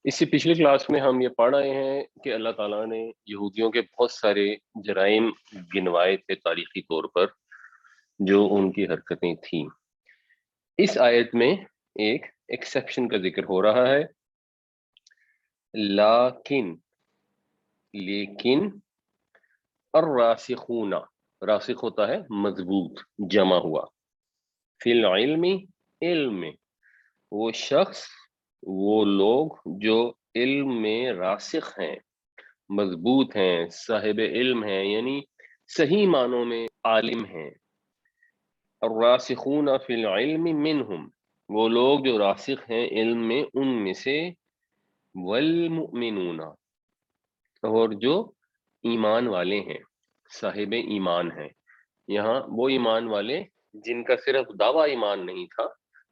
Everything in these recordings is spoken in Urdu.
اس سے پچھلی کلاس میں ہم یہ پڑھ رہے ہیں کہ اللہ تعالیٰ نے یہودیوں کے بہت سارے جرائم گنوائے تھے تاریخی طور پر، جو ان کی حرکتیں تھیں۔ اس آیت میں ایک ایکسیپشن کا ذکر ہو رہا ہے، لیکن الراسخون، راسخ ہوتا ہے مضبوط، جمع ہوا، فی العلم، علم میں، وہ شخص، وہ لوگ جو علم میں راسخ ہیں، مضبوط ہیں، صاحب علم ہیں، یعنی صحیح معنوں میں عالم ہیں۔ الراسخون فی العلم منہم، وہ لوگ جو راسخ ہیں علم میں ان میں سے، والمؤمنون، اور جو ایمان والے ہیں، صاحب ایمان ہیں۔ یہاں وہ ایمان والے جن کا صرف دعویٰ ایمان نہیں تھا،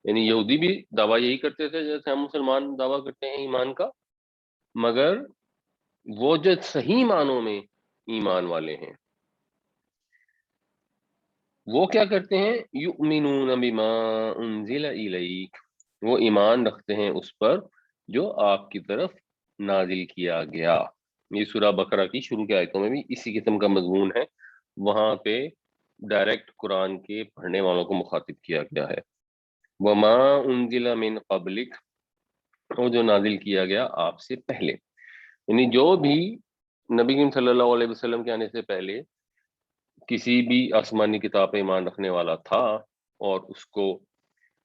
یعنی یہودی بھی دعویٰ یہی کرتے تھے جیسے ہم مسلمان دعویٰ کرتے ہیں ایمان کا، مگر وہ جو صحیح معنوں میں ایمان والے ہیں وہ کیا کرتے ہیں، یؤمنون بما انزل الیک، وہ ایمان رکھتے ہیں اس پر جو آپ کی طرف نازل کیا گیا۔ یہ سورہ بقرہ کی شروع کے آیتوں میں بھی اسی قسم کا مضمون ہے، وہاں پہ ڈائریکٹ قرآن کے پڑھنے والوں کو مخاطب کیا گیا ہے۔ وما انزل من قبلک، اور جو نازل کیا گیا آپ سے پہلے، یعنی جو بھی نبی کریم صلی اللہ علیہ وسلم کے آنے سے پہلے کسی بھی آسمانی کتاب پہ ایمان رکھنے والا تھا اور اس کو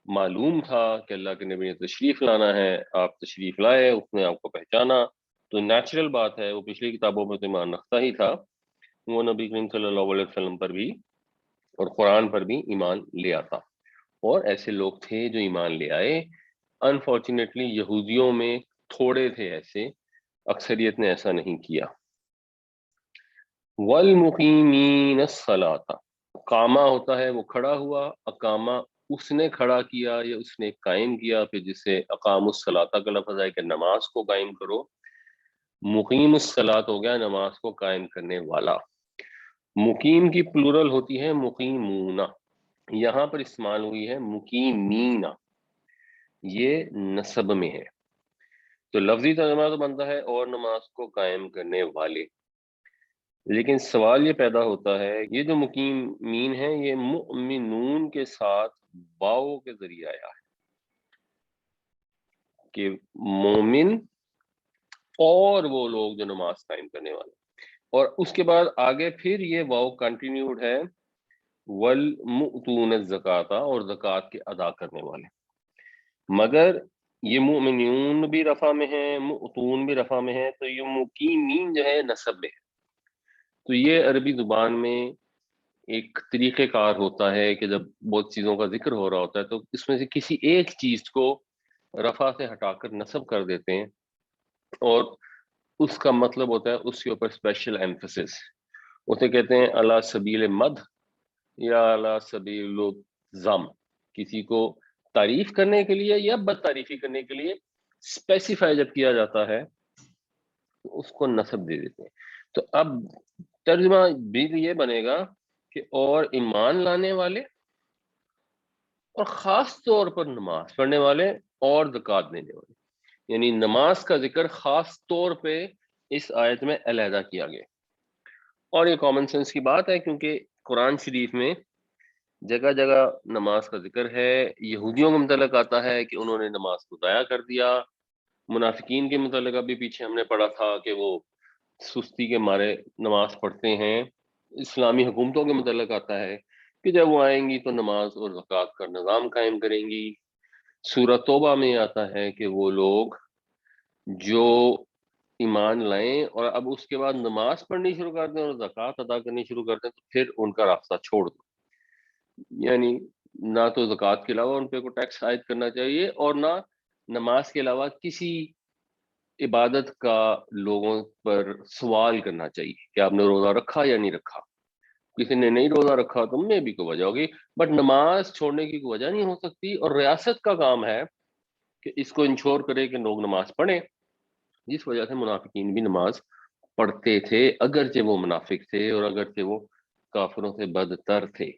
معلوم تھا کہ اللہ کے نبی نے تشریف لانا ہے، آپ تشریف لائے، اس نے آپ کو پہچانا، تو نیچرل بات ہے وہ پچھلی کتابوں پر تو ایمان رکھتا ہی تھا، وہ نبی کریم صلی اللہ علیہ وسلم پر بھی اور قرآن پر بھی ایمان لے آتا، اور ایسے لوگ تھے جو ایمان لے آئے۔ انفارچونیٹلی یہودیوں میں تھوڑے تھے ایسے، اکثریت نے ایسا نہیں کیا۔ والمقیمین الصلاۃ، قامہ ہوتا ہے وہ کھڑا ہوا، اقامہ اس نے کھڑا کیا یا اس نے قائم کیا، پھر جسے اقام الصلاۃ کا لفظ ہے کہ نماز کو قائم کرو، مقیم الصلاۃ ہو گیا نماز کو قائم کرنے والا۔ مقیم کی پلورل ہوتی ہے مقیمون، یہاں پر استعمال ہوئی ہے مقیمین، یہ نسب میں ہے، تو لفظی ترجمہ تو بنتا ہے اور نماز کو قائم کرنے والے، لیکن سوال یہ پیدا ہوتا ہے یہ جو مقیمین ہیں یہ مؤمنون کے ساتھ واو کے ذریعے آیا ہے کہ مومن اور وہ لوگ جو نماز قائم کرنے والے، اور اس کے بعد آگے پھر یہ واو کنٹینیوڈ ہے، والمؤتون الزکاۃ، اور زکوٰۃ کے ادا کرنے والے، مگر یہ مؤمنون بھی رفع میں ہیں، مؤتون بھی رفع میں ہیں، تو یہ مقیمین جو ہے نسب میں ہے۔ تو یہ عربی زبان میں ایک طریقہ کار ہوتا ہے کہ جب بہت چیزوں کا ذکر ہو رہا ہوتا ہے تو اس میں سے کسی ایک چیز کو رفع سے ہٹا کر نصب کر دیتے ہیں، اور اس کا مطلب ہوتا ہے اس کے اوپر اسپیشل ایمفسس، اسے کہتے ہیں علی سبیل مدح یا علی سبیل ذم، کسی کو تعریف کرنے کے لیے یا بد تعریفی کرنے کے لیے اسپیسیفائی جب کیا جاتا ہے تو اس کو نصب دے دیتے ہیں۔ تو اب ترجمہ بھی یہ بنے گا کہ اور ایمان لانے والے، اور خاص طور پر نماز پڑھنے والے اور زکوٰۃ دینے والے، یعنی نماز کا ذکر خاص طور پہ اس آیت میں علیحدہ کیا گیا، اور یہ کامن سینس کی بات ہے کیونکہ قرآن شریف میں جگہ جگہ نماز کا ذکر ہے، یہودیوں کے متعلق آتا ہے کہ انہوں نے نماز کو ضائع کر دیا، منافقین کے متعلق ابھی پیچھے ہم نے پڑھا تھا کہ وہ سستی کے مارے نماز پڑھتے ہیں، اسلامی حکومتوں کے متعلق آتا ہے کہ جب وہ آئیں گی تو نماز اور زکوٰۃ کا نظام قائم کریں گی۔ سورہ توبہ میں آتا ہے کہ وہ لوگ جو ایمان لائیں اور اب اس کے بعد نماز پڑھنی شروع کر دیں اور زکوٰۃ ادا کرنی شروع کر دیں تو پھر ان کا راستہ چھوڑ دو، یعنی نہ تو زکوٰۃ کے علاوہ ان پہ کوئی ٹیکس عائد کرنا چاہیے اور نہ نماز کے علاوہ کسی عبادت کا لوگوں پر سوال کرنا چاہیے کہ آپ نے روزہ رکھا یا نہیں رکھا، کسی نے نہیں روزہ رکھا تم میں بھی کوئی وجہ ہوگی، بٹ نماز چھوڑنے کی کوئی وجہ نہیں ہو سکتی، اور ریاست کا کام ہے کہ اس کو انشور کرے کہ لوگ نماز پڑھیں، جس وجہ سے منافقین بھی نماز پڑھتے تھے اگرچہ وہ منافق تھے اور اگرچہ وہ کافروں سے بدتر تھے،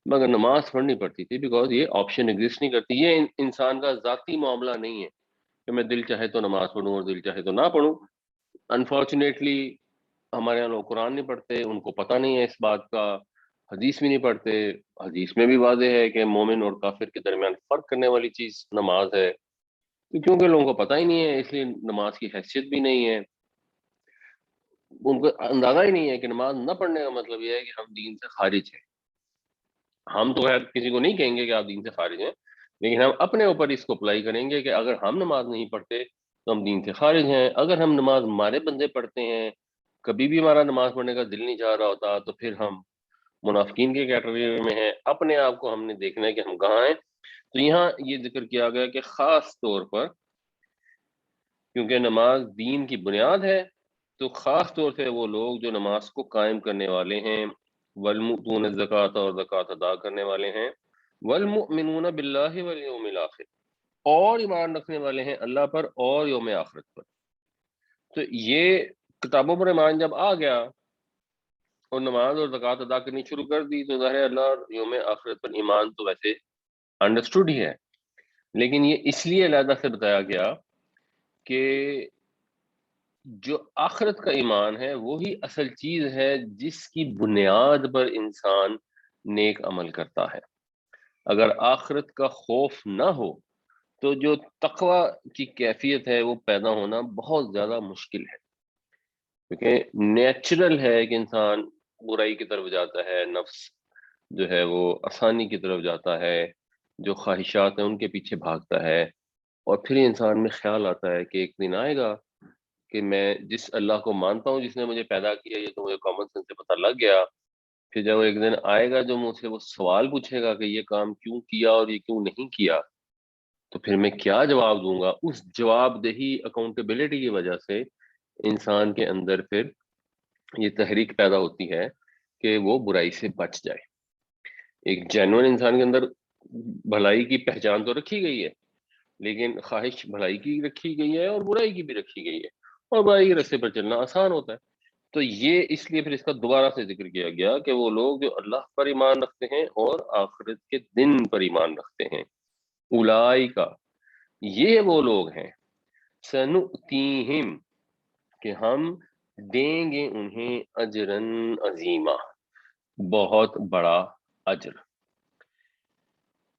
مگر نماز پڑھنی پڑتی تھی بیکاز یہ آپشن ایگزسٹ نہیں کرتی، یہ انسان کا ذاتی معاملہ نہیں ہے کہ میں دل چاہے تو نماز پڑھوں اور دل چاہے تو نہ پڑھوں. انفارچونیٹلی ہمارے یہاں لوگ قرآن نہیں پڑھتے، ان کو پتہ نہیں ہے اس بات کا، حدیث بھی نہیں پڑھتے. حدیث میں بھی واضح ہے کہ مومن اور کافر کے درمیان فرق کرنے والی چیز نماز ہے. تو کیونکہ لوگوں کو پتہ ہی نہیں ہے، اس لیے نماز کی حیثیت بھی نہیں ہے، ان کو اندازہ ہی نہیں ہے کہ نماز نہ پڑھنے کا مطلب یہ ہے کہ ہم دین سے خارج ہیں. ہم تو خیر کسی کو نہیں کہیں گے کہ آپ دین سے خارج ہیں، لیکن ہم اپنے اوپر اس کو اپلائی کریں گے کہ اگر ہم نماز نہیں پڑھتے تو ہم دین سے خارج ہیں. اگر ہم نماز ہمارے بندے پڑھتے ہیں، کبھی بھی ہمارا نماز پڑھنے کا دل نہیں چاہ رہا ہوتا، تو پھر ہم منافقین کے کیٹیگری میں ہیں. اپنے آپ کو ہم نے دیکھنا ہے کہ ہم کہاں ہیں. تو یہاں یہ ذکر کیا گیا کہ خاص طور پر کیونکہ نماز دین کی بنیاد ہے، تو خاص طور سے وہ لوگ جو نماز کو قائم کرنے والے ہیں، والمؤتون الزکوٰۃ اور زکوٰۃ ادا کرنے والے ہیں، والمؤمنون باللہ والیوم الآخر اور ایمان رکھنے والے ہیں اللہ پر اور یوم آخرت پر. تو یہ کتابوں پر ایمان جب آ گیا اور نماز اور زکوٰۃ ادا کرنی شروع کر دی، تو ظاہر اللہ اور یوم آخرت پر ایمان تو ویسے انڈرسٹوڈ ہی ہے، لیکن یہ اس لیے علیحدہ سے بتایا گیا کہ جو آخرت کا ایمان ہے وہی اصل چیز ہے جس کی بنیاد پر انسان نیک عمل کرتا ہے. اگر آخرت کا خوف نہ ہو تو جو تقوی کی کیفیت ہے وہ پیدا ہونا بہت زیادہ مشکل ہے، کیونکہ نیچرل ہے کہ انسان برائی کی طرف جاتا ہے، نفس جو ہے وہ آسانی کی طرف جاتا ہے، جو خواہشات ہیں ان کے پیچھے بھاگتا ہے. اور پھر انسان میں خیال آتا ہے کہ ایک دن آئے گا کہ میں جس اللہ کو مانتا ہوں، جس نے مجھے پیدا کیا، یہ تو مجھے کامن سینس سے پتہ لگ گیا. پھر جب وہ ایک دن آئے گا جو مجھ سے وہ سوال پوچھے گا کہ یہ کام کیوں کیا اور یہ کیوں نہیں کیا، تو پھر میں کیا جواب دوں گا. اس جواب دہی اکاؤنٹیبلٹی کی وجہ سے انسان کے اندر پھر یہ تحریک پیدا ہوتی ہے کہ وہ برائی سے بچ جائے. ایک جینوئن انسان کے اندر بھلائی کی پہچان تو رکھی گئی ہے، لیکن خواہش بھلائی کی رکھی گئی ہے اور برائی کی بھی رکھی گئی ہے، اور برائی کے رستے پر چلنا آسان ہوتا ہے. تو یہ اس لیے پھر اس کا دوبارہ سے ذکر کیا گیا کہ وہ لوگ جو اللہ پر ایمان رکھتے ہیں اور آخرت کے دن پر ایمان رکھتے ہیں، اولئک یہ وہ لوگ ہیں، سنؤتیہم کہ ہم دیں گے انہیں اجرن عظیما بہت بڑا اجر.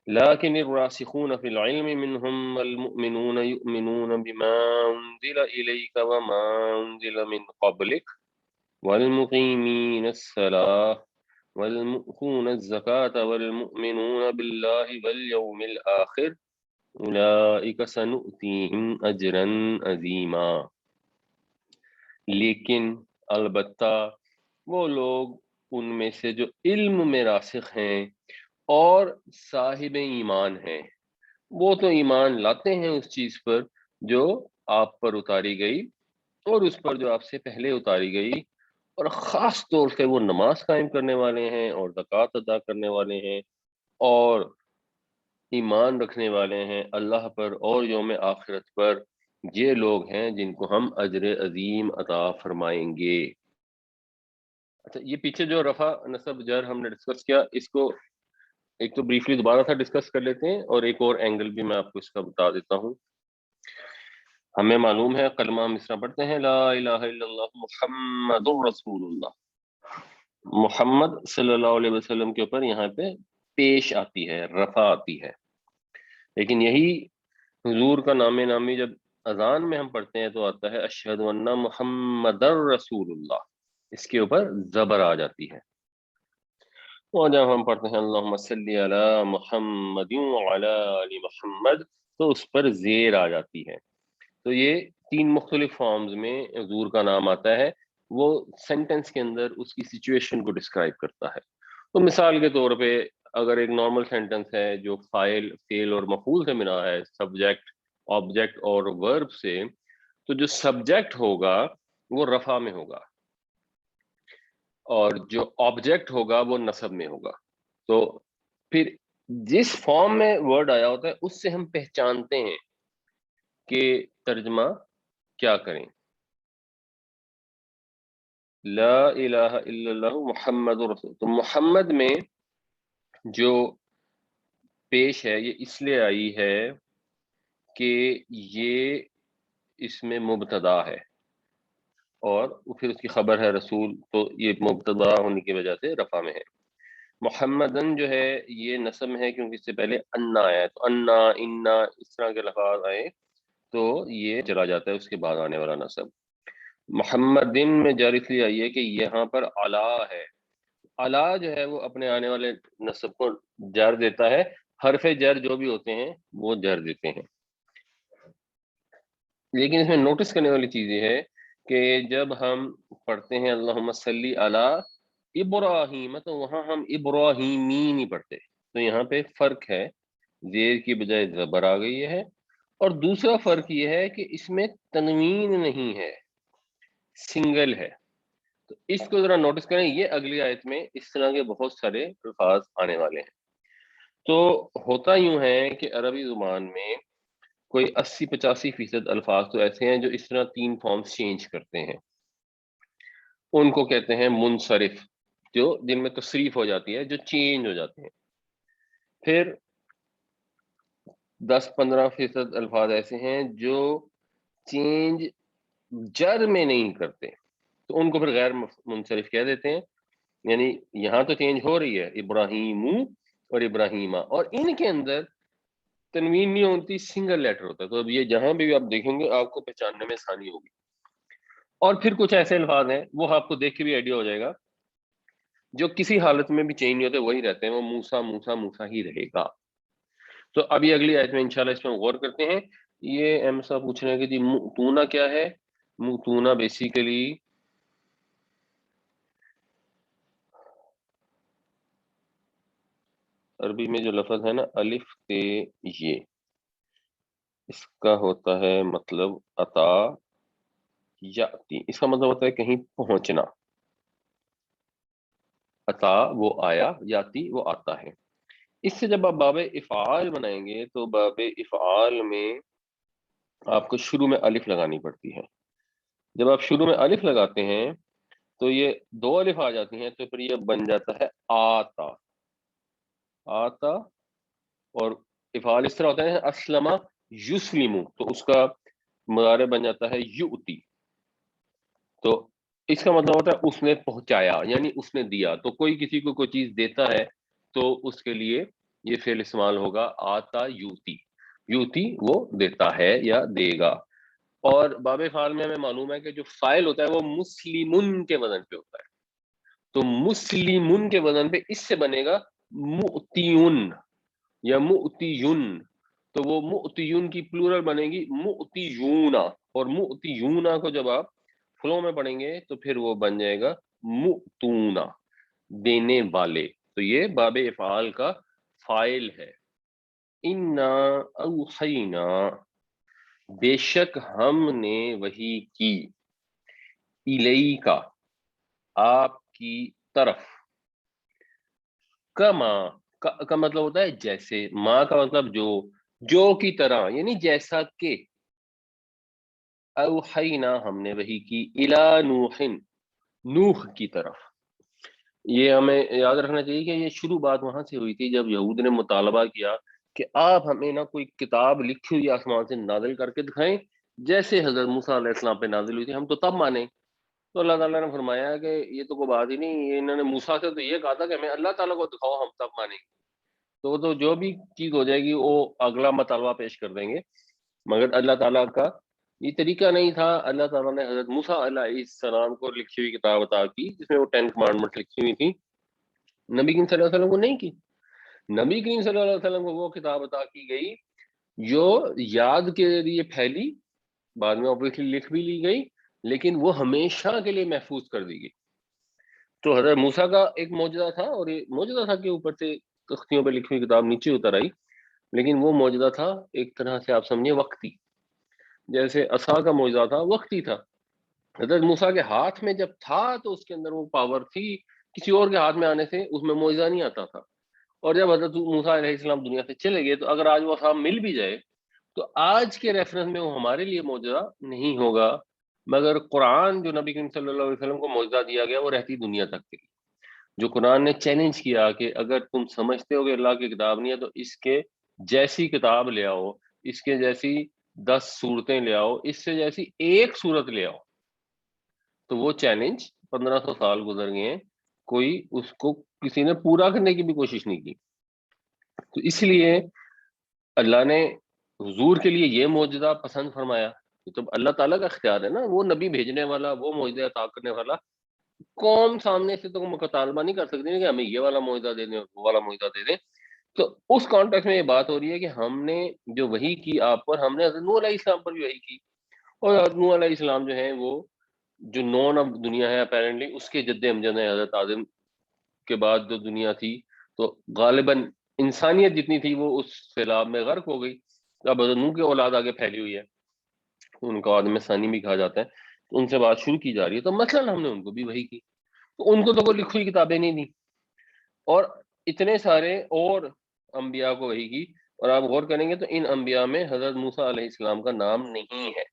لكن الراسخون في العلم منهم والمؤمنون يؤمنون بما أنزل إليك وما أنزل من قبلك والمقيمين الصلاة والمؤتون الزكاة والمؤمنون بالله واليوم الآخر أولئك سنؤتيهم أجرا عظيما. لیکن البتہ وہ لوگ ان میں سے جو علم میں راسخ ہیں اور صاحب ایمان ہیں، وہ تو ایمان لاتے ہیں اس چیز پر جو آپ پر اتاری گئی اور اس پر جو آپ سے پہلے اتاری گئی، اور خاص طور سے وہ نماز قائم کرنے والے ہیں اور زکوٰۃ ادا کرنے والے ہیں اور ایمان رکھنے والے ہیں اللہ پر اور یوم آخرت پر. یہ لوگ ہیں جن کو ہم اجر عظیم عطا فرمائیں گے. اچھا، یہ پیچھے جو رفع نصب جر ہم نے ڈسکس کیا، اس کو ایک تو بریفلی دوبارہ سے ڈسکس کر لیتے ہیں، اور ایک اور اینگل بھی میں آپ کو اس کا بتا دیتا ہوں. ہمیں معلوم ہے کلمہ ہم اس طرح پڑھتے ہیں، لا الہ الا اللہ محمد رسول اللہ. محمد صلی اللہ علیہ وسلم کے اوپر یہاں پہ پیش آتی ہے، رفع آتی ہے، لیکن یہی حضور کا نام نامی جب اذان میں ہم پڑھتے ہیں تو آتا ہے اشہد ان محمد رسول اللہ، اس کے اوپر زبر آ جاتی ہے. اور جب ہم پڑھتے ہیں اللہم صلی علی محمد وعلی آل محمد تو اس پر زیر آ جاتی ہے. تو یہ تین مختلف فارمز میں حضور کا نام آتا ہے، وہ سینٹنس کے اندر اس کی سچویشن کو ڈسکرائب کرتا ہے. تو مثال کے طور پہ اگر ایک نارمل سینٹنس ہے جو فاعل، فعل اور مفعول سے ملا ہے، سبجیکٹ، آبجیکٹ اور ورب سے، تو جو سبجیکٹ ہوگا وہ رفع میں ہوگا اور جو آبجیکٹ ہوگا وہ نصب میں ہوگا. تو پھر جس فارم میں ورڈ آیا ہوتا ہے اس سے ہم پہچانتے ہیں کہ ترجمہ کیا کریں. لا الہ الا اللہ محمد رسول، تو محمد میں جو پیش ہے یہ اس لیے آئی ہے کہ یہ اس میں مبتدا ہے اور پھر اس کی خبر ہے رسول، تو یہ مبتدا ہونے کی وجہ سے رفع میں ہے۔ محمدن جو ہے یہ نصب میں ہے کیونکہ اس سے پہلے انا آیا ہے، تو انا انا اس طرح کے لفاظ آئے تو یہ چلا جاتا ہے اس کے بعد آنے والا نصب۔ محمدن میں جار اس لیے آئی ہے کہ یہاں پر علا ہے، علا جو ہے وہ اپنے آنے والے نصب کو جر دیتا ہے، حرف جر جو بھی ہوتے ہیں وہ جر دیتے ہیں۔ لیکن اس میں نوٹس کرنے والی چیز یہ ہے کہ جب ہم پڑھتے ہیں اللہم صلی علی ابراہیم تو وہاں ہم ابراہیمی نہیں پڑھتے، تو یہاں پہ فرق ہے، زیر کی بجائے زبر آ گئی ہے، اور دوسرا فرق یہ ہے کہ اس میں تنوین نہیں ہے، سنگل ہے۔ تو اس کو ذرا نوٹس کریں، یہ اگلی آیت میں اس طرح کے بہت سارے الفاظ آنے والے ہیں۔ تو ہوتا یوں ہے کہ عربی زبان میں کوئی 80-85% الفاظ تو ایسے ہیں جو اس طرح 3 فارمز چینج کرتے ہیں، ان کو کہتے ہیں منصرف، جو جن میں تصریف ہو جاتی ہے، جو چینج ہو جاتے ہیں۔ پھر 10-15% الفاظ ایسے ہیں جو چینج جر میں نہیں کرتے، تو ان کو پھر غیر منصرف کہہ دیتے ہیں۔ یعنی یہاں تو چینج ہو رہی ہے ابراہیم اور ابراہیمہ، اور ان کے اندر تنوین نہیں ہوتی، سنگل لیٹر ہوتا ہے، تو اب یہ جہاں بھی آپ دیکھیں گے آپ کو پہچاننے میں آسانی ہوگی۔ اور پھر کچھ ایسے الفاظ ہیں وہ آپ کو دیکھ کے بھی آئیڈیا ہو جائے گا جو کسی حالت میں بھی چینج نہیں ہوتے، وہی رہتے ہیں، وہ موسیٰ موسیٰ موسیٰ ہی رہے گا۔ تو ابھی اگلی آیت میں انشاءاللہ اس میں غور کرتے ہیں۔ یہ احمد صاحب پوچھ رہے ہیں کہ جی مؤتونہ کیا ہے؟ مؤتونہ بیسیکلی عربی میں جو لفظ ہے نا الف تے یہ، اس کا ہوتا ہے مطلب عطا یاتی، اس کا مطلب ہوتا ہے کہیں پہنچنا، عطا وہ آیا، یاتی وہ آتا ہے۔ اس سے جب آپ باب افعال بنائیں گے تو باب افعال میں آپ کو شروع میں الف لگانی پڑتی ہے۔ جب آپ شروع میں الف لگاتے ہیں تو یہ 2 الف آ جاتی ہیں، تو پھر یہ بن جاتا ہے آتا، آتا، اور افعال اس طرح ہوتا ہے اسلم یسلم، تو اس کا مضارع بن جاتا ہے یؤتی، تو اس کا مطلب ہوتا ہے اس نے پہنچایا، یعنی اس نے دیا۔ تو کوئی کسی کو کوئی چیز دیتا ہے تو اس کے لیے یہ فعل استعمال ہوگا آتا یوتی، یوتی وہ دیتا ہے یا دے گا۔ اور باب فعال میں ہمیں معلوم ہے کہ جو فاعل ہوتا ہے وہ مسلمن کے وزن پہ ہوتا ہے، تو مسلمن کے وزن پہ اس سے بنے گا مؤتیون یا مؤتیون، تو وہ مؤتیون کی پلورل بنے گی مؤتیونا، اور مؤتیونا کو جب آپ فلو میں پڑھیں گے تو پھر وہ بن جائے گا مؤتونا، دینے والے۔ تو یہ باب افعال کا فاعل ہے۔ انا اوحینا، بے شک ہم نے وحی کی، الیکا آپ کی طرف، کما کا مطلب ہوتا ہے جیسے، ماں کا مطلب جو کی طرح، یعنی جیسا کہ، اوحینا ہم نے وحی کی، الی نوح نوح کی طرف۔ یہ ہمیں یاد رکھنا چاہیے کہ یہ شروع بات وہاں سے ہوئی تھی جب یہود نے مطالبہ کیا کہ آپ ہمیں نہ کوئی کتاب لکھی ہوئی آسمان سے نازل کر کے دکھائیں جیسے حضرت موسیٰ علیہ السلام پہ نازل ہوئی تھی، ہم تو تب مانیں۔ تو اللہ تعالیٰ نے فرمایا کہ یہ تو کوئی بات ہی نہیں، یہ انہوں نے موسیٰ سے تو یہ کہا تھا کہ ہمیں اللہ تعالیٰ کو دکھاؤ ہم تب مانیں گے، تو جو بھی چیز ہو جائے گی وہ اگلا مطالبہ پیش کر دیں گے، مگر اللہ تعالیٰ کا یہ طریقہ نہیں تھا۔ اللہ تعالیٰ نے حضرت موسیٰ علیہ السلام کو لکھی ہوئی کتاب عطا کی جس میں وہ 10 کمانڈمنٹ لکھی ہوئی تھی، نبی کریم صلی اللہ علیہ وسلم کو نہیں کی۔ نبی کریم صلی اللہ علیہ وسلم کو وہ کتاب عطا کی گئی جو یاد کے لیے پھیلی، بعد میں obviously لکھ بھی لی گئی، لیکن وہ ہمیشہ کے لیے محفوظ کر دی گئی۔ تو حضرت موسیٰ کا ایک معجزہ تھا، اور یہ معجزہ تھا کہ اوپر سے تختیوں پہ لکھی ہوئی کتاب نیچے اتر آئی، لیکن وہ معجزہ تھا ایک طرح سے آپ سمجھے وقتی، جیسے عصا کا معجزہ تھا وقتی تھا۔ حضرت موسیٰ کے ہاتھ میں جب تھا تو اس کے اندر وہ پاور تھی، کسی اور کے ہاتھ میں آنے سے اس میں معجزہ نہیں آتا تھا۔ اور جب حضرت موسیٰ علیہ السلام دنیا سے چلے گئے تو اگر آج وہ عصا مل بھی جائے تو آج کے ریفرنس میں وہ ہمارے لیے معجزہ نہیں ہوگا، مگر قرآن جو نبی کریم صلی اللہ علیہ وسلم کو معجزہ دیا گیا وہ رہتی دنیا تک کے لیے۔ جو قرآن نے چیلنج کیا کہ اگر تم سمجھتے ہو کہ اللہ کی کتاب نہیں ہے تو اس کے جیسی کتاب لے آؤ اس کے جیسی 10 صورتیں لے آؤ، اس سے جیسی ایک صورت لے آؤ، تو وہ چیلنج 1500 سال گزر گئے ہیں، کوئی اس کو کسی نے پورا کرنے کی بھی کوشش نہیں کی۔ تو اس لیے اللہ نے حضور کے لیے یہ معجزہ پسند فرمایا، تو اللہ تعالیٰ کا اختیار ہے نا، وہ نبی بھیجنے والا، وہ معجزہ عطا کرنے والا، قوم سامنے سے تو مطالبہ نہیں کر سکتی کہ ہمیں یہ والا معجزہ دے دیں، وہ والا معجزہ دے دیں۔ تو اس کانٹیکس میں یہ بات ہو رہی ہے کہ ہم نے جو وحی کی آپ پر، ہم نے حضرت نوح علیہ السلام پر بھی وحی کی، اور حضرت نوح علیہ السلام جو ہیں وہ جو نون اب دنیا ہے اپیرنٹلی اس کے جد امجد ہیں، حضرت آدم کے بعد جو دنیا تھی تو غالباً انسانیت جتنی تھی وہ اس سیلاب میں غرق ہو گئی۔ اب حضرت نوح کی اولاد آگے پھیلی ہوئی ہے، ان کو آدم ثانی بھی کہا جاتا ہے، تو ان سے بات شروع کی جا رہی ہے، تو مثلاً ہم نے ان کو بھی وحی کی، تو ان کو تو کوئی لکھی ہوئی کتابیں نہیں دی، اور اتنے سارے اور انبیاء کو وحی کی، اور آپ غور کریں گے تو ان انبیاء میں حضرت موسیٰ علیہ السلام کا نام نہیں ہے۔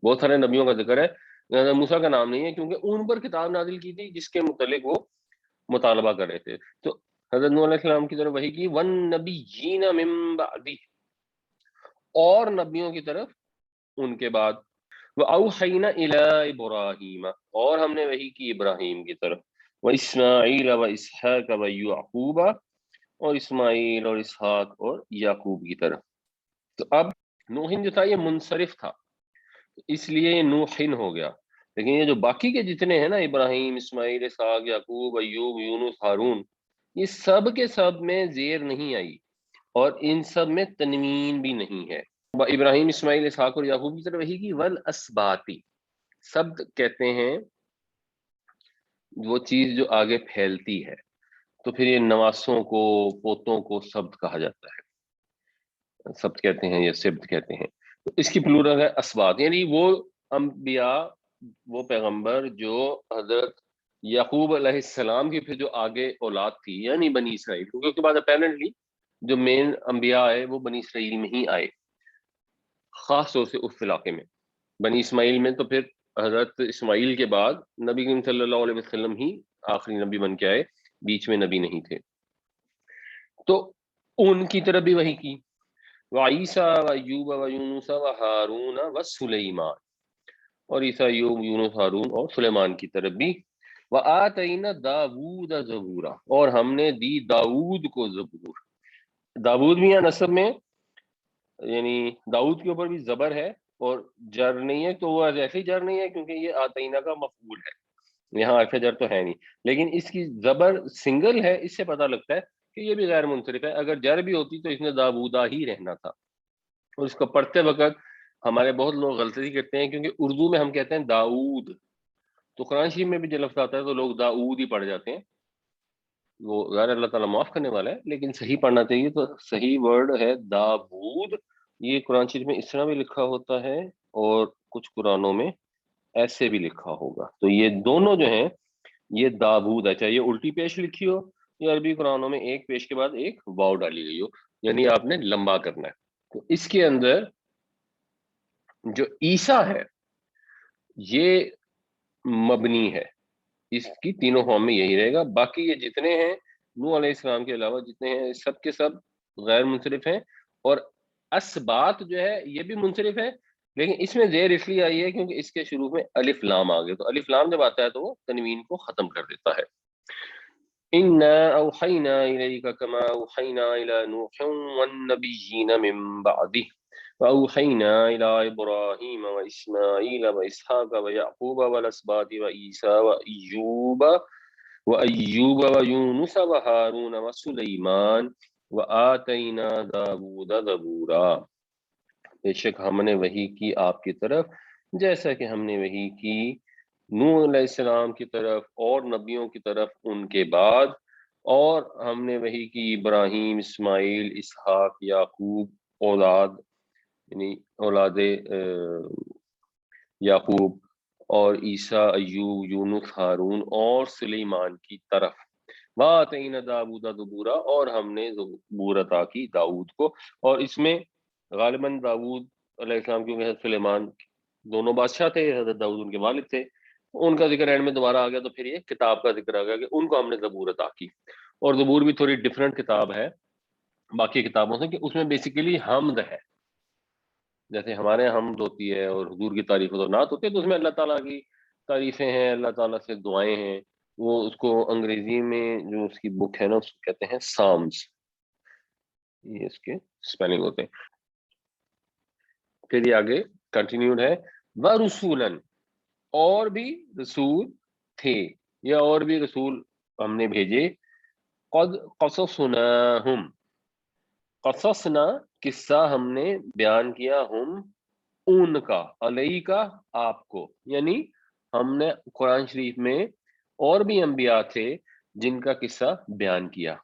بہت سارے نبیوں کا ذکر ہے، حضرت موسیٰ کا نام نہیں ہے، کیونکہ ان پر کتاب نازل کی تھی جس کے متعلق وہ مطالبہ کر رہے تھے۔ تو حضرت نوح علیہ السلام کی طرف وحی کی، وَالنَّبِيِّينَ مِن بَعْدِهِ، اور نبیوں کی طرف ان کے بعد، وَأَوْحَيْنَا إِلَىٰ إِبْرَاهِيمَ، اور ہم نے وحی کی ابراہیم کی طرف، وَإِسْمَاعِيلَ وَإِسْحَاقَ وَيَعْقُوبَ، اور اسماعیل اور اسحاق اور یعقوب کی طرف۔ تو اب نوحن جو تھا یہ منصرف تھا، اس لیے یہ نوحن ہو گیا، لیکن یہ جو باقی کے جتنے ہیں نا، ابراہیم، اسماعیل، اسحاق، یعقوب، ایوب، یونس، ہارون، یہ سب کے سب میں زیر نہیں آئی، اور ان سب میں تنوین بھی نہیں ہے۔ ابراہیم، اسماعیل، اسحاق اور یعقوب کی طرف وحی کی، والاسباطی، سبت کہتے ہیں وہ چیز جو آگے پھیلتی ہے، تو پھر یہ نواسوں کو، پوتوں کو سبت کہا جاتا ہے، سبت کہتے ہیں یا سبت کہتے ہیں۔ تو اس کی پلورل ہے اسباط، یعنی وہ انبیاء، وہ پیغمبر جو حضرت یعقوب علیہ السلام کی پھر جو آگے اولاد تھی، یعنی بنی اسرائیل، کیونکہ اس کے بعد اپیرنٹلی جو مین انبیاء آئے وہ بنی اسرائیل میں ہی آئے، خاص طور سے اس علاقے میں، بنی اسماعیل میں۔ تو پھر حضرت اسماعیل کے بعد نبی کریم صلی اللہ علیہ وسلم ہی آخری نبی بن کے آئے، بیچ میں نبی نہیں تھے، تو ان کی طرف بھی وحی کی، وعیسیٰ وایوب ویونس وہارون وسلیمان، اور عیسیٰ، ایوب، یونس، ہارون اور سلیمان کی طرف بھی، وآتینا داود زبورا، اور ہم نے دی داود کو زبور۔ داود بھی یہاں نسب میں، یعنی داؤد کے اوپر بھی زبر ہے اور جر نہیں ہے، تو وہ ایسے ہی جر نہیں ہے کیونکہ یہ آتینا کا مفعول ہے، یہاں حرف جر تو ہے نہیں، لیکن اس کی زبر سنگل ہے، اس سے پتہ لگتا ہے کہ یہ بھی غیر منصرف ہے۔ اگر جر بھی ہوتی تو اس نے داوودہ ہی رہنا تھا، اور اس کو پڑھتے وقت ہمارے بہت لوگ غلطی کرتے ہیں، کیونکہ اردو میں ہم کہتے ہیں داؤد، تو قرآن شریف میں بھی جو لفظ آتا ہے تو لوگ داؤد ہی پڑھ جاتے ہیں، وہ ظاہر اللہ تعالیٰ معاف کرنے والا ہے، لیکن صحیح پڑھنا چاہیے، تو صحیح ورڈ ہے داود۔ یہ قرآن شریف میں اس طرح بھی لکھا ہوتا ہے، اور کچھ قرآنوں میں ایسے بھی لکھا ہوگا، تو یہ دونوں جو ہیں یہ داود ہے، چاہے یہ الٹی پیش لکھی ہو یا عربی قرآنوں میں ایک پیش کے بعد ایک واو ڈالی گئی ہو، یعنی آپ نے لمبا کرنا ہے۔ تو اس کے اندر جو عیسیٰ ہے یہ مبنی ہے، اس کی تینوں فارم میں یہی رہے گا، باقی یہ جتنے ہیں نوح علیہ السلام کے علاوہ جتنے ہیں سب کے سب غیر منصرف ہیں، اور اسبات جو ہے یہ بھی منصرف ہے، لیکن اس میں زیر اس لیے آئی ہے کیونکہ اس کے شروع میں الف لام آ گئے، تو الف لام جب آتا ہے تو وہ تنوین کو ختم کر دیتا ہے۔ إِنَّا أَوْحَيْنَا إِلَيْكَ كَمَا أَوْحَيْنَا إِلَى نُوحٍ وَالنَّبِيِّينَ مِن بَعْدِهِ وَأَوْحَيْنَا إِلَى إِبْرَاهِيمَ وَإِسْمَاعِيلَ وَإِسْحَاقَ وَيَعْقُوبَ وَالْأَسْبَاطِ وَعِيسَىٰ وَأَيُّوبَ وَيُونُسَ وَهَارُونَ وَسُلَيْمَانَ وَآتَيْنَا دَاوُودَ زَبُورًا۔ بے شک ہم نے وحی کی آپ کی طرف جیسا کہ ہم نے وحی کی نوح علیہ السلام کی طرف اور نبیوں کی طرف ان کے بعد، اور ہم نے وحی کی ابراہیم، اسماعیل، اسحاق، یعقوب، اولاد، یعنی اولاد یعقوب، اور عیسیٰ، ایوب، یونس، ہارون اور سلیمان کی طرف، وَآتَيْنَا دَاوُودَ زَبُورًا، اور ہم نے زبور عطا کی داؤد کو۔ اور اس میں غالباً داؤد علیہ السلام، کیونکہ حضرت سلیمان دونوں بادشاہ تھے، حضرت داؤد ان کے والد تھے، ان کا ذکر اینڈ میں دوبارہ آ گیا، تو پھر یہ کتاب کا ذکر آ گیا کہ ان کو ہم نے زبور عطا کی۔ اور زبور بھی تھوڑی ڈفرینٹ کتاب ہے باقی کتابوں سے، کہ اس میں بیسیکلی حمد ہے، جیسے ہمارے یہاں حمد ہوتی ہے اور حضور کی تعریف و نعت ہوتی ہے، تو اس میں اللہ تعالیٰ کی تعریفیں ہیں، اللہ تعالیٰ سے دعائیں ہیں. وہ اس کو انگریزی میں جو اس کی بک ہے نا اس کو کہتے ہیں سامس، یہ اس کے اسپیلنگ ہوتے ہیں. پھر یہ آگے کنٹینیوڈ ہے، وَرُسُولًا، اور بھی رسول تھے یا اور بھی رسول ہم نے بھیجے، قد قصصناہم، قصصنا قصہ ہم نے بیان کیا، ہم ان کا، علیہ کا آپ کو، یعنی ہم نے قرآن شریف میں اور بھی انبیاء تھے جن کا قصہ بیان کیا.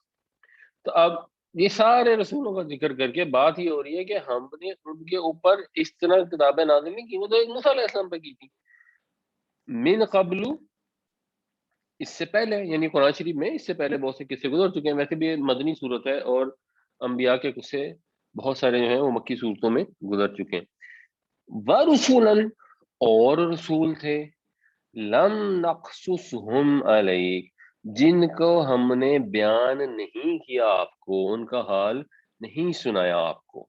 تو اب یہ سارے رسولوں کا ذکر کر کے بات یہ ہو رہی ہے کہ ہم نے ان کے اوپر اس طرح کتابیں نازل نہیں کی، وہ تو ایک موسیٰ علیہ السلام پہ کی تھی. من قبل، اس سے پہلے، یعنی قرآن شریف میں اس سے پہلے بہت سے قصے گزر چکے ہیں. ویسے بھی یہ مدنی صورت ہے اور انبیاء کے قصے بہت سارے جو ہیں وہ مکی صورتوں میں گزر چکے ہیں. وَرُسُولًا، اور رسول تھے، لم نقصصہم علیک، جن کو ہم نے بیان نہیں کیا آپ کو، ان کا حال نہیں سنایا آپ کو.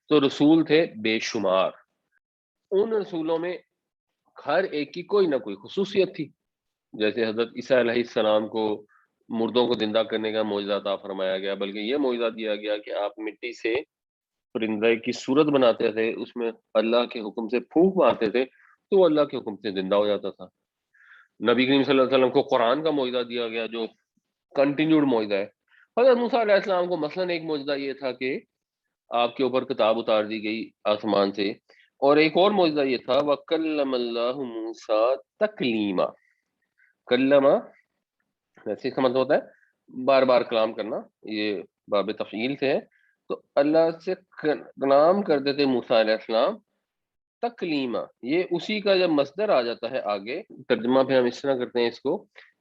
تو رسول تھے بے شمار. ان رسولوں میں ہر ایک کی کوئی نہ کوئی خصوصیت تھی. جیسے حضرت عیسیٰ علیہ السلام کو مردوں کو زندہ کرنے کا معجزہ عطا فرمایا گیا، بلکہ یہ معجزہ دیا گیا کہ آپ مٹی سے پرندے کی صورت بناتے تھے، اس میں اللہ کے حکم سے پھونک مارتے تھے تو وہ اللہ کے حکم سے زندہ ہو جاتا تھا. نبی کریم صلی اللہ علیہ وسلم کو قرآن کا معجزہ دیا گیا جو کنٹینیوڈ معجزہ ہے. حضرت موسیٰ علیہ السلام کو مثلاً ایک معجزہ یہ تھا کہ آپ کے اوپر کتاب اتار دی گئی آسمان سے، اور ایک اور معجزہ یہ تھا وَكَلَّمَ اللَّهُ مُوسَىٰ تَكْلِيمًا. کلمہ ویسے اس کا مطلب ہوتا ہے بار بار کلام کرنا، یہ باب تفعیل سے ہے. تو اللہ سے کلام کرتے تھے موسیٰ علیہ السلام، تکلیمہ، یہ اسی کا جب مصدر آ جاتا ہے آگے ترجمہ پہ ہم اس طرح کرتے ہیں اس کو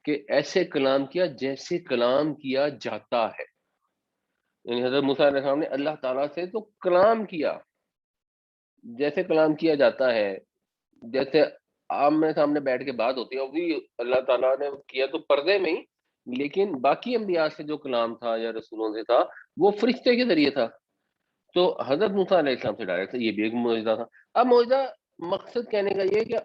کہ ایسے کلام کیا جیسے کلام کیا جاتا ہے. یعنی حضرت موسیٰ علیہ السلام نے اللہ تعالیٰ سے تو کلام کیا جیسے کلام کیا جاتا ہے، جیسے آمنے سامنے بیٹھ کے بات ہوتی ہے، وہ بھی اللہ تعالیٰ نے کیا تو پردے میں ہی، لیکن باقی انبیاء سے جو کلام تھا یا رسولوں سے تھا وہ فرشتے کے ذریعے تھا. تو حضرت موسیٰ علیہ السلام سے ڈائریکٹ تھا، یہ بھی ایک معجزہ تھا. اب معجزہ مقصد کہنے کا یہ کہ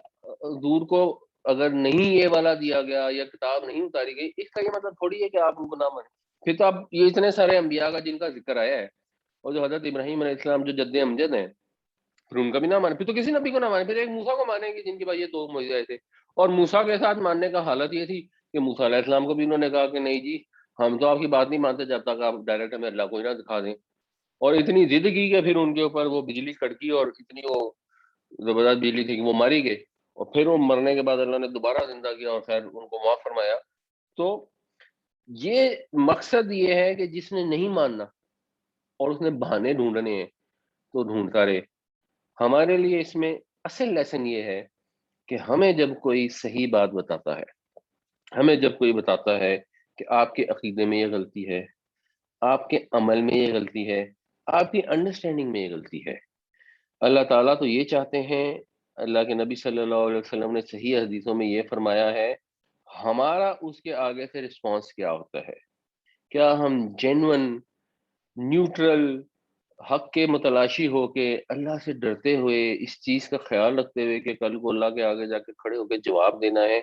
حضور کو اگر نہیں یہ والا دیا گیا یا کتاب نہیں اتاری گئی، اس کا یہ مطلب تھوڑی ہے کہ آپ ان کو نہ مانیں. پھر تو اب یہ اتنے سارے انبیاء کا جن کا ذکر آیا ہے، اور جو حضرت ابراہیم علیہ السلام جو جد امجد ہیں، پھر ان کا بھی نہ مانے، پھر تو کسی نبی کو نہ مانے، پھر ایک موسیٰ کو مانیں گے جن کے پاس یہ دو معجزے تھے. اور موسیٰ کے ساتھ ماننے کا حالت یہ تھی کہ موسیٰ علیہ السلام کو بھی انہوں نے کہا کہ نہیں جی ہم تو آپ کی بات نہیں مانتے جب تک آپ ڈائریکٹ ہمیں اللہ کو ہی نہ دکھا دیں. اور اتنی ضد کی کہ پھر ان کے اوپر وہ بجلی کڑکی اور اتنی وہ زبردست بجلی تھی کہ وہ ماری گئے، اور پھر وہ مرنے کے بعد اللہ نے دوبارہ زندہ کیا اور خیر ان کو معاف فرمایا. تو یہ مقصد یہ ہے کہ جس نے نہیں ماننا اور اس نے بہانے ڈھونڈنے ہیں تو ڈھونڈتا رہے. ہمارے لیے اس میں اصل لیسن یہ ہے کہ ہمیں جب کوئی صحیح بات بتاتا ہے، ہمیں جب کوئی بتاتا ہے کہ آپ کے عقیدے میں یہ غلطی ہے، آپ کے عمل میں یہ غلطی ہے، آپ کی انڈرسٹینڈنگ میں یہ غلطی ہے، اللہ تعالیٰ تو یہ چاہتے ہیں، اللہ کے نبی صلی اللہ علیہ وسلم نے صحیح حدیثوں میں یہ فرمایا ہے، ہمارا اس کے آگے سے رسپانس کیا ہوتا ہے. کیا ہم جینون، نیوٹرل، حق کے متلاشی ہو کے اللہ سے ڈرتے ہوئے اس چیز کا خیال رکھتے ہوئے کہ کل کو اللہ کے آگے جا کے کھڑے ہو کے جواب دینا ہے،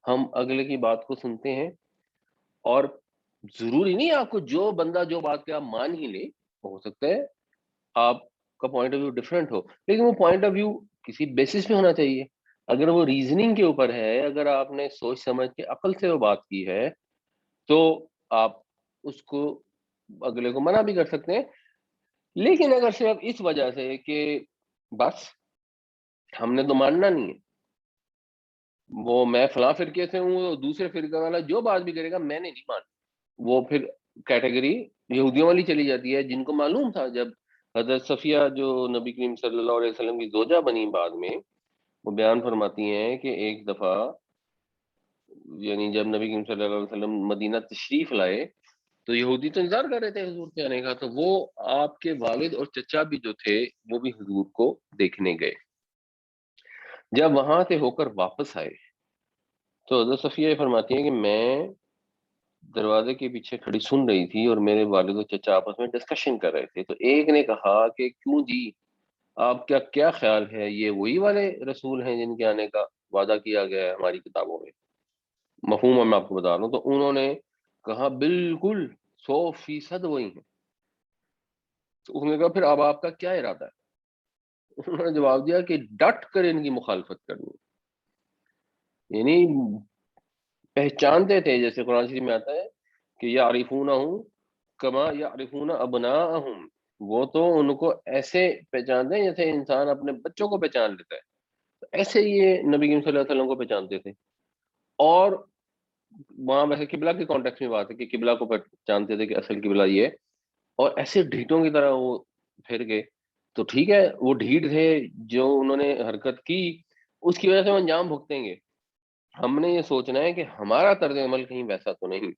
ہم اگلے کی بات کو سنتے ہیں؟ اور ضروری نہیں آپ کو جو بندہ جو بات کے آپ مان ہی لے، ہو سکتا ہے آپ کا پوائنٹ آف ویو ڈفرینٹ ہو، لیکن وہ پوائنٹ آف ویو کسی بیسس پہ ہونا چاہیے. اگر وہ ریزننگ کے اوپر ہے، اگر آپ نے سوچ سمجھ کے عقل سے وہ بات کی ہے تو آپ اس کو اگلے کو منع بھی کر سکتے ہیں. لیکن اگر صرف اس وجہ سے کہ بس ہم نے تو ماننا نہیں ہے، وہ میں فلاں فرقے سے ہوں، دوسرے فرقے والا جو بات بھی کرے گا میں نے نہیں ماننا، وہ پھر کیٹیگری یہودیوں والی چلی جاتی ہے. جن کو معلوم تھا جب حضرت صفیہ جو نبی کریم صلی اللہ علیہ وسلم کی زوجہ بنی بعد میں، وہ بیان فرماتی ہیں کہ ایک دفعہ یعنی جب نبی کریم صلی اللہ علیہ وسلم مدینہ تشریف لائے تو یہودی تو انتظار کر رہے تھے حضور کے آنے کا، تو وہ آپ کے والد اور چچا بھی جو تھے وہ بھی حضور کو دیکھنے گئے. جب وہاں سے ہو کر واپس آئے تو حضرت صفیہ فرماتی ہیں کہ میں دروازے کے پیچھے کھڑی سن رہی تھی اور میرے والد و چچا آپس میں ڈسکشن کر رہے تھے. تو ایک نے کہا کہ کیوں جی آپ کا کیا خیال ہے یہ وہی والے رسول ہیں جن کے آنے کا وعدہ کیا گیا ہے ہماری کتابوں میں؟ مفہوم میں آپ کو بتا رہا ہوں. تو انہوں نے کہا بالکل 100% وہی ہیں. تو انہوں نے کہا پھر اب آپ کا کیا ارادہ ہے؟ انہوں نے جواب دیا کہ ڈٹ کر ان کی مخالفت کرنی. یعنی پہچانتے تھے، جیسے قرآن شریف میں آتا ہے کہ یعرفونہم کما یعرفون ابناءہم، وہ تو ان کو ایسے پہچانتے ہیں جیسے انسان اپنے بچوں کو پہچان لیتا ہے. تو ایسے ہی یہ نبی کریم صلی اللہ علیہ وسلم کو پہچانتے تھے. اور وہاں ویسے قبلہ کے کانٹیکس میں بات ہے کہ قبلہ کو پہچانتے تھے کہ اصل قبلہ یہ ہے، اور ایسے ڈھیٹوں کی طرح وہ پھر گئے. تو ٹھیک ہے، وہ ڈھیٹ تھے، جو انہوں نے حرکت کی اس کی وجہ سے وہ انجام بھگتیں گے. ہم نے یہ سوچنا ہے کہ ہمارا طرز عمل کہیں ویسا تو نہیں.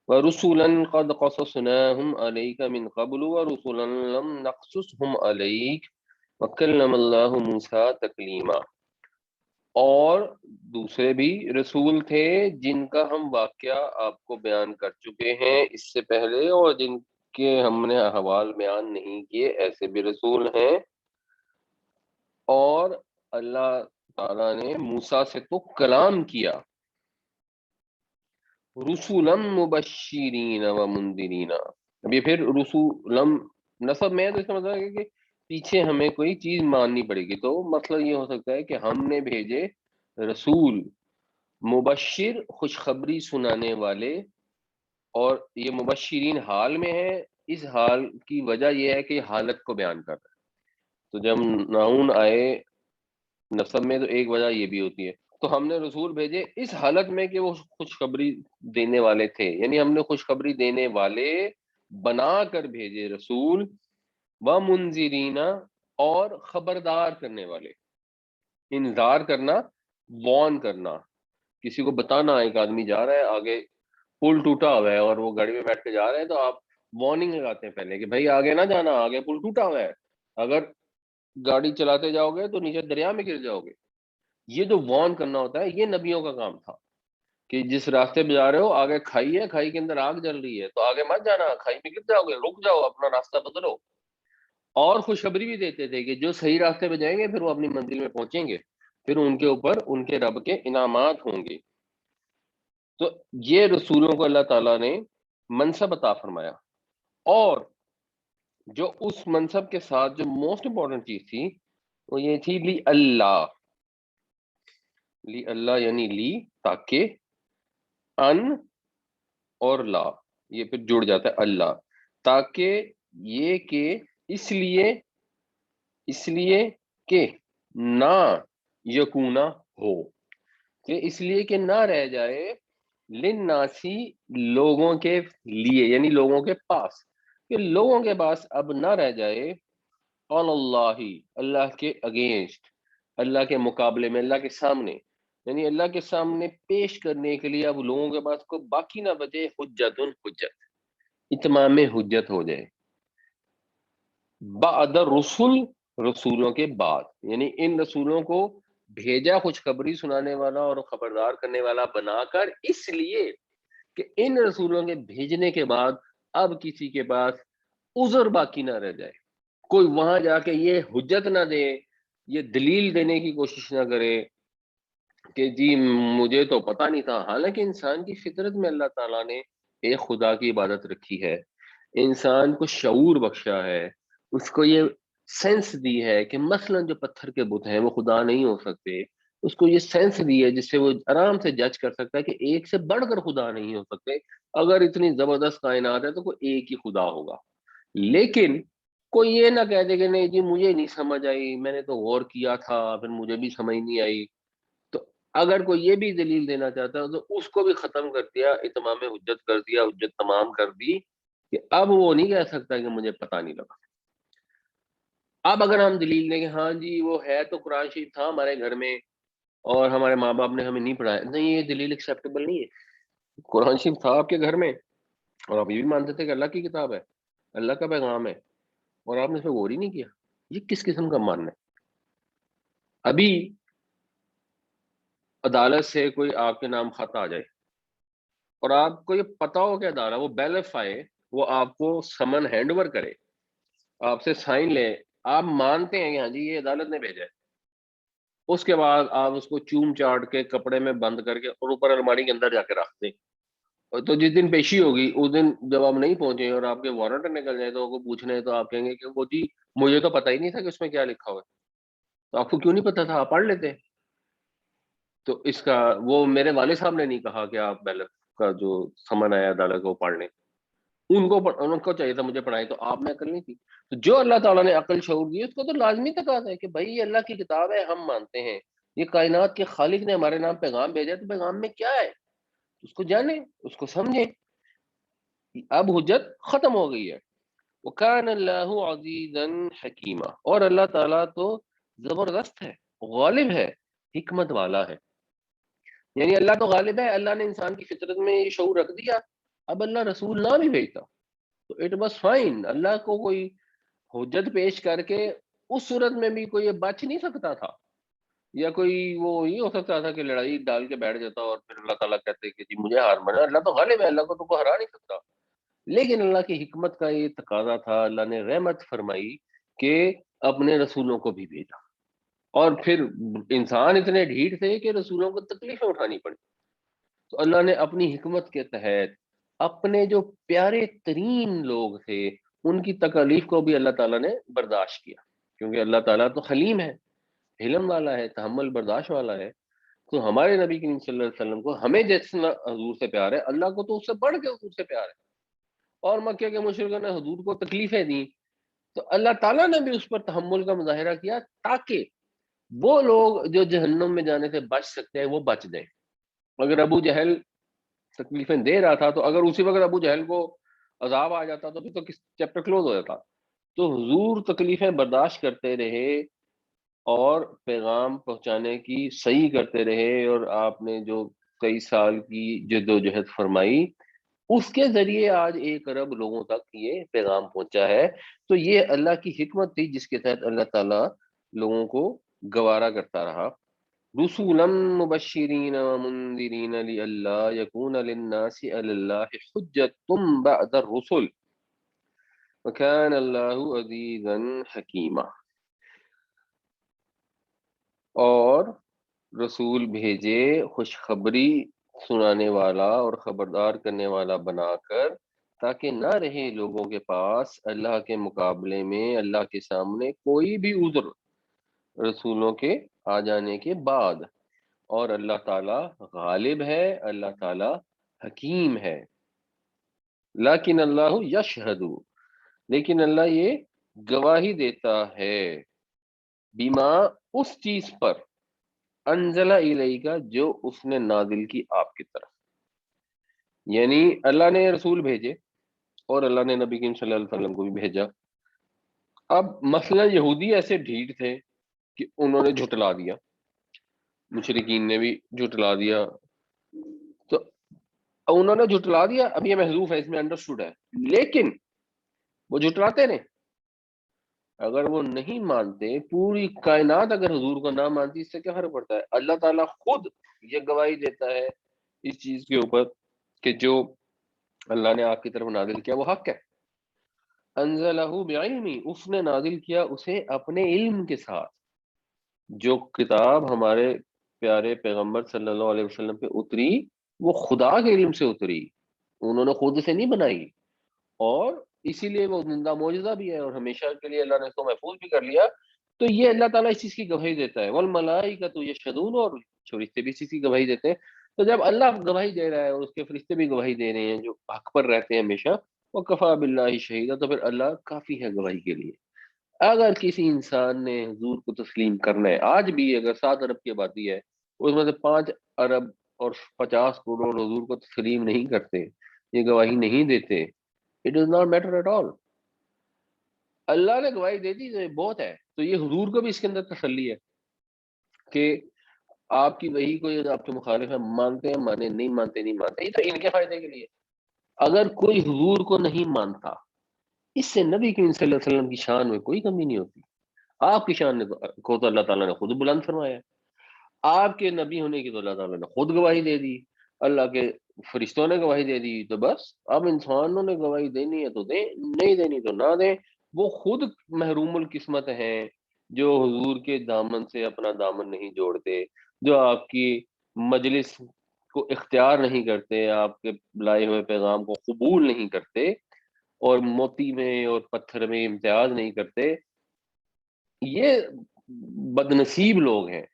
وَرُسُلًا قَدْ قَصَصْنَاهُمْ عَلَيْكَ مِنْ قَبْلُ وَرُسُلًا لَمْ نَقْصُصْهُمْ عَلَيْكَ وَكَلَّمَ اللَّهُ مُوسَىٰ تَكْلِيمًا. اور دوسرے بھی رسول تھے جن کا ہم واقعہ آپ کو بیان کر چکے ہیں اس سے پہلے، اور جن کے ہم نے احوال بیان نہیں کیے، ایسے بھی رسول ہیں. اور اللہ تعالیٰ نے موسیٰ سے تو کلام کیا. رسولم مبشرین و منذرین. اب یہ پھر رسولم نصب میں ہے، تو اس کا مطلب ہے کہ پیچھے ہمیں کوئی چیز ماننی پڑے گی. تو مطلب یہ ہو سکتا ہے کہ ہم نے بھیجے رسول مبشر، خوشخبری سنانے والے. اور یہ مبشرین حال میں ہے، اس حال کی وجہ یہ ہے کہ یہ حالت کو بیان کر رہا ہے. تو جب ناؤن آئے نصب میں تو ایک وجہ یہ بھی ہوتی ہے. تو ہم نے رسول بھیجے اس حالت میں کہ وہ خوشخبری دینے والے تھے، یعنی ہم نے خوشخبری دینے والے بنا کر بھیجے رسول. وَمُنذِرِينَ، اور خبردار کرنے والے. انذار کرنا، وارن کرنا، کسی کو بتانا. ایک آدمی جا رہا ہے، آگے پل ٹوٹا ہوا ہے اور وہ گاڑی میں بیٹھ کے جا رہے ہیں، تو آپ وارننگ لگاتے ہیں پہلے کہ بھائی آگے نہ جانا، آگے پل ٹوٹا ہوا ہے، اگر گاڑی چلاتے جاؤ گے تو نیچے دریا میں گر جاؤ گے. یہ جو وارن کرنا ہوتا ہے یہ نبیوں کا کام تھا کہ جس راستے پہ جا رہے ہو آگے کھائی ہے، کھائی کے اندر آگ جل رہی ہے، تو آگے مت جانا، کھائی میں گر جاؤ گے، رک جاؤ، اپنا راستہ بدلو. اور خوشخبری بھی دیتے تھے کہ جو صحیح راستے پہ جائیں گے پھر وہ اپنی منزل میں پہنچیں گے، پھر ان کے اوپر ان کے رب کے انعامات ہوں گے. تو یہ رسولوں کو اللہ تعالیٰ نے منصب عطا فرمایا. اور جو اس منصب کے ساتھ جو موسٹ امپورٹنٹ چیز تھی وہ یہ تھی لی اللہ. لی اللہ یعنی لی تاکہ، ان اور لا یہ پھر جڑ جاتا ہے اللہ. تاکہ یہ کہ اس لیے کہ نہ یکونا ہو، کہ اس لیے کہ نہ رہ جائے للناسی لوگوں کے لیے، یعنی لوگوں کے پاس، کہ لوگوں کے پاس اب نہ رہ جائے علی اللہ، اللہ کے اگینسٹ، اللہ کے مقابلے میں، اللہ کے سامنے، یعنی اللہ کے سامنے پیش کرنے کے لیے اب لوگوں کے پاس کو باقی نہ بچے حجت، اتمام حجت ہو جائے. بعد الرسل، رسولوں کے بعد، یعنی ان رسولوں کو بھیجا خوشخبری سنانے والا اور خبردار کرنے والا بنا کر، اس لیے کہ ان رسولوں کے بھیجنے کے بعد اب کسی کے پاس عذر باقی نہ رہ جائے. کوئی وہاں جا کے یہ حجت نہ دے، یہ دلیل دینے کی کوشش نہ کرے کہ جی مجھے تو پتہ نہیں تھا. حالانکہ انسان کی فطرت میں اللہ تعالیٰ نے ایک خدا کی عبادت رکھی ہے، انسان کو شعور بخشا ہے، اس کو یہ سینس دی ہے کہ مثلا جو پتھر کے بت ہیں وہ خدا نہیں ہو سکتے. اس کو یہ سینس دی ہے جس سے وہ آرام سے جج کر سکتا ہے کہ ایک سے بڑھ کر خدا نہیں ہو سکتے. اگر اتنی زبردست کائنات ہے تو کوئی ایک ہی خدا ہوگا. لیکن کوئی یہ نہ کہہ دے کہ نہیں جی مجھے نہیں سمجھ آئی، میں نے تو غور کیا تھا پھر مجھے بھی سمجھ نہیں آئی. تو اگر کوئی یہ بھی دلیل دینا چاہتا ہے تو اس کو بھی ختم کر دیا، اتمام حجت کر دیا، حجت تمام کر دی کہ اب وہ نہیں کہہ سکتا کہ مجھے پتہ نہیں لگا. اب اگر ہم دلیل دیں کہ ہاں جی وہ ہے تو قرآن شریف تھا ہمارے گھر میں اور ہمارے ماں باپ نے ہمیں نہیں پڑھایا، نہیں، یہ دلیل ایکسیپٹیبل نہیں ہے. قرآن شریف تھا آپ کے گھر میں اور آپ یہ بھی مانتے تھے کہ اللہ کی کتاب ہے، اللہ کا پیغام ہے، اور آپ نے اس پہ غور ہی نہیں کیا. یہ کس قسم کا ماننا ہے؟ ابھی عدالت سے کوئی آپ کے نام خط آ جائے اور آپ کو یہ پتا ہو کہ عدالت وہ بیلف آئے، وہ آپ کو سمن ہینڈ اوور کرے، آپ سے سائن لے آپ مانتے ہیں کہ ہاں جی یہ عدالت نے بھیجا ہے، اس کے بعد آپ اس کو چوم چاٹ کے کپڑے میں بند کر کے اور اوپر الماری کے اندر جا کے رکھ دیں، اور تو جس دن پیشی ہوگی اس دن جب آپ نہیں پہنچے اور آپ کے وارنٹ نکل جائے تو وہ پوچھنے ہیں تو آپ کہیں گے کہ وہ جی مجھے تو پتہ ہی نہیں تھا کہ اس میں کیا لکھا ہوا ہے، تو آپ کو کیوں نہیں پتا تھا، آپ پڑھ لیتے؟ تو اس کا وہ میرے والد صاحب نے نہیں کہا کہ آپ بیلٹ کا جو سمن آیا عدالت کو پڑھ لیں، ان کو چاہیے تھا مجھے پڑھائی، تو آپ میں عقل نہیں تھی؟ تو جو اللہ تعالیٰ نے عقل شعور دی اس کو تو لازمی تقاضا ہے کہ بھائی یہ اللہ کی کتاب ہے، ہم مانتے ہیں یہ کائنات کے خالق نے ہمارے نام پیغام بھیجا ہے، تو پیغام میں کیا ہے اس کو جانیں، اس کو سمجھیں۔ اب حجت ختم ہو گئی ہے۔ وَكَانَ اللَّهُ عَزِيزًا حَكِيمًا، اور اللہ تعالیٰ تو زبردست ہے، غالب ہے، حکمت والا ہے۔ یعنی اللہ تو غالب ہے، اللہ نے انسان کی فطرت میں یہ شعور رکھ دیا، اب اللہ رسول نہ بھی بھیجتا تو اٹ واز فائن، اللہ کو کوئی حجت پیش کر کے اس صورت میں بھی کوئی بچ نہیں سکتا تھا، یا کوئی وہ یہ ہو سکتا تھا کہ لڑائی ڈال کے بیٹھ جاتا اور پھر اللہ تعالیٰ کہتے کہ جی مجھے ہار مانا، اللہ تو غالب ہے، اللہ کو تو کوئی ہرا نہیں سکتا۔ لیکن اللہ کی حکمت کا یہ تقاضا تھا، اللہ نے رحمت فرمائی کہ اپنے رسولوں کو بھی بھیجا، اور پھر انسان اتنے ڈھیٹ تھے کہ رسولوں کو تکلیفیں اٹھانی پڑی، تو اللہ نے اپنی حکمت کے تحت اپنے جو پیارے ترین لوگ تھے ان کی تکالیف کو بھی اللہ تعالیٰ نے برداشت کیا، کیونکہ اللہ تعالیٰ تو حلیم ہے، حلم والا ہے، تحمل برداشت والا ہے۔ تو ہمارے نبی کریم صلی اللہ علیہ وسلم کو ہمیں جتنا حضور سے پیار ہے، اللہ کو تو اس سے بڑھ کے حضور سے پیار ہے، اور مکہ کے مشرکوں نے حضور کو تکلیفیں دی تو اللہ تعالیٰ نے بھی اس پر تحمل کا مظاہرہ کیا تاکہ وہ لوگ جو جہنم میں جانے سے بچ سکتے ہیں وہ بچ جائیں۔ اگر ابو جہل تکلیفیں دے رہا تھا تو اگر اسی وقت ابو جہل کو عذاب آ جاتا تو پھر تو چیپٹر کلوز ہو جاتا۔ تو حضور تکلیفیں برداشت کرتے رہے اور پیغام پہنچانے کی صحیح کرتے رہے، اور آپ نے جو کئی سال کی جد و جہد فرمائی اس کے ذریعے آج 1 ارب لوگوں تک یہ پیغام پہنچا ہے۔ تو یہ اللہ کی حکمت تھی جس کے تحت اللہ تعالیٰ لوگوں کو گوارا کرتا رہا۔ رسولا مبشرین ومنذرین لئلا یکون للناس علی اللہ حجۃ بعد الرسل وکان اللہ عزیزا حکیما، اور رسول بھیجے خوشخبری سنانے والا اور خبردار کرنے والا بنا کر، تاکہ نہ رہے لوگوں کے پاس اللہ کے مقابلے میں اللہ کے سامنے کوئی بھی عذر رسولوں کے آ جانے کے بعد، اور اللہ تعالیٰ غالب ہے، اللہ تعالیٰ حکیم ہے۔ لیکن اللہ یشہد، لیکن اللہ یہ گواہی دیتا ہے، بیما اس چیز پر، انزل الیک جو اس نے نازل کی آپ کی طرف، یعنی اللہ نے رسول بھیجے اور اللہ نے نبی کریم صلی اللہ علیہ وسلم کو بھی بھیجا۔ اب مثلا یہودی ایسے ڈھیٹ تھے کہ انہوں نے جھٹلا دیا، مشرکین نے بھی جھٹلا دیا، تو انہوں نے جھٹلا دیا، اب یہ محذوف ہے، اس میں انڈرسٹوڈ ہے، لیکن وہ جھٹلاتے نے، اگر وہ نہیں مانتے، پوری کائنات اگر حضور کو نہ مانتی، اس سے کیا فرق پڑتا ہے؟ اللہ تعالیٰ خود یہ گواہی دیتا ہے اس چیز کے اوپر کہ جو اللہ نے آپ کی طرف نازل کیا وہ حق ہے۔ انزلہ بعلمی، اس نے نازل کیا اسے اپنے علم کے ساتھ، جو کتاب ہمارے پیارے پیغمبر صلی اللہ علیہ وسلم پہ اتری وہ خدا کے علم سے اتری، انہوں نے خود سے نہیں بنائی، اور اسی لیے وہ زندہ معجزہ بھی ہے اور ہمیشہ کے لیے اللہ نے اس کو محفوظ بھی کر لیا۔ تو یہ اللہ تعالیٰ اس چیز کی گواہی دیتا ہے، والملائکۃ یشہدون، اور فرشتے بھی اس چیز کی گواہی دیتے ہیں۔ تو جب اللہ گواہی دے رہا ہے اور اس کے فرشتے بھی گواہی دے رہے ہیں جو حق پر رہتے ہیں ہمیشہ، وکفیٰ باللہ شہیدا، تو پھر اللہ کافی ہے گواہی کے لیے۔ اگر کسی انسان نے حضور کو تسلیم کرنا ہے، آج بھی اگر 7 ارب کی آبادی ہے اس میں سے 5 ارب اور 50 کروڑ حضور کو تسلیم نہیں کرتے، یہ گواہی نہیں دیتے، it does not matter at all, اللہ نے گواہی دے دی تو یہ بہت ہے۔ تو یہ حضور کو بھی اس کے اندر تسلی ہے کہ آپ کی وحی کو یہ آپ کے مخالف ہیں، مانتے ہیں مانے، نہیں مانتے نہیں مانتے، یہ تو ان کے فائدے کے لیے۔ اگر کوئی حضور کو نہیں مانتا، اس سے نبی کریم صلی اللہ علیہ وسلم کی شان میں کوئی کمی نہیں ہوتی۔ آپ کی شان کو تو اللہ تعالیٰ نے خود بلند فرمایا ہے، آپ کے نبی ہونے کی تو اللہ تعالیٰ نے خود گواہی دے دی، اللہ کے فرشتوں نے گواہی دے دی، تو بس اب انسانوں نے گواہی دینی ہے تو دیں، نہیں دینی تو نہ دیں، وہ خود محروم القسمت ہیں جو حضور کے دامن سے اپنا دامن نہیں جوڑتے، جو آپ کی مجلس کو اختیار نہیں کرتے، آپ کے لائے ہوئے پیغام کو قبول نہیں کرتے، اور موتی میں اور پتھر میں امتیاز نہیں کرتے۔ یہ بدنصیب لوگ ہیں۔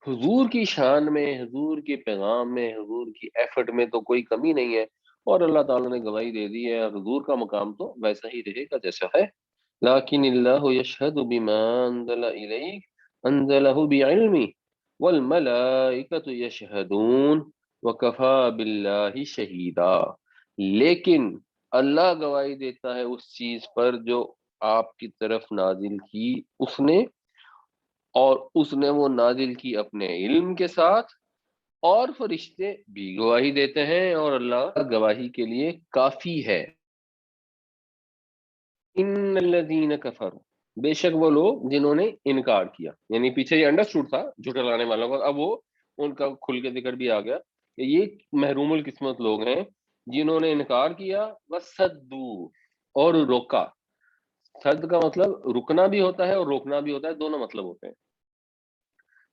حضور کی شان میں، حضور کے پیغام میں، حضور کی ایفرٹ میں تو کوئی کمی نہیں ہے، اور اللہ تعالیٰ نے گواہی دے دی ہے، اور حضور کا مقام تو ویسا ہی رہے گا جیسا ہے۔ لیکن اللہ یشہد بما انزل الیک انزلہ بعلمہ والملائکۃ یشہدون وکفی باللہ شہیدا۔ لیکن اللہ گواہی دیتا ہے اس چیز پر جو آپ کی طرف نازل کی اس نے، اور اس نے وہ نازل کی اپنے علم کے ساتھ، اور فرشتے بھی گواہی دیتے ہیں، اور اللہ گواہی کے لیے کافی ہے۔ ان الذین کفروا، بے شک وہ لوگ جنہوں نے انکار کیا، یعنی پیچھے یہ انڈرسٹوڈ تھا جھوٹے لانے والوں کا، اب وہ ان کا کھل کے ذکر بھی آ گیا کہ یہ محروم القسمت لوگ ہیں جنہوں نے انکار کیا، وصدو، اور روکا۔ صد کا مطلب رکنا بھی ہوتا ہے اور روکنا بھی ہوتا ہے، دونوں مطلب ہوتے ہیں۔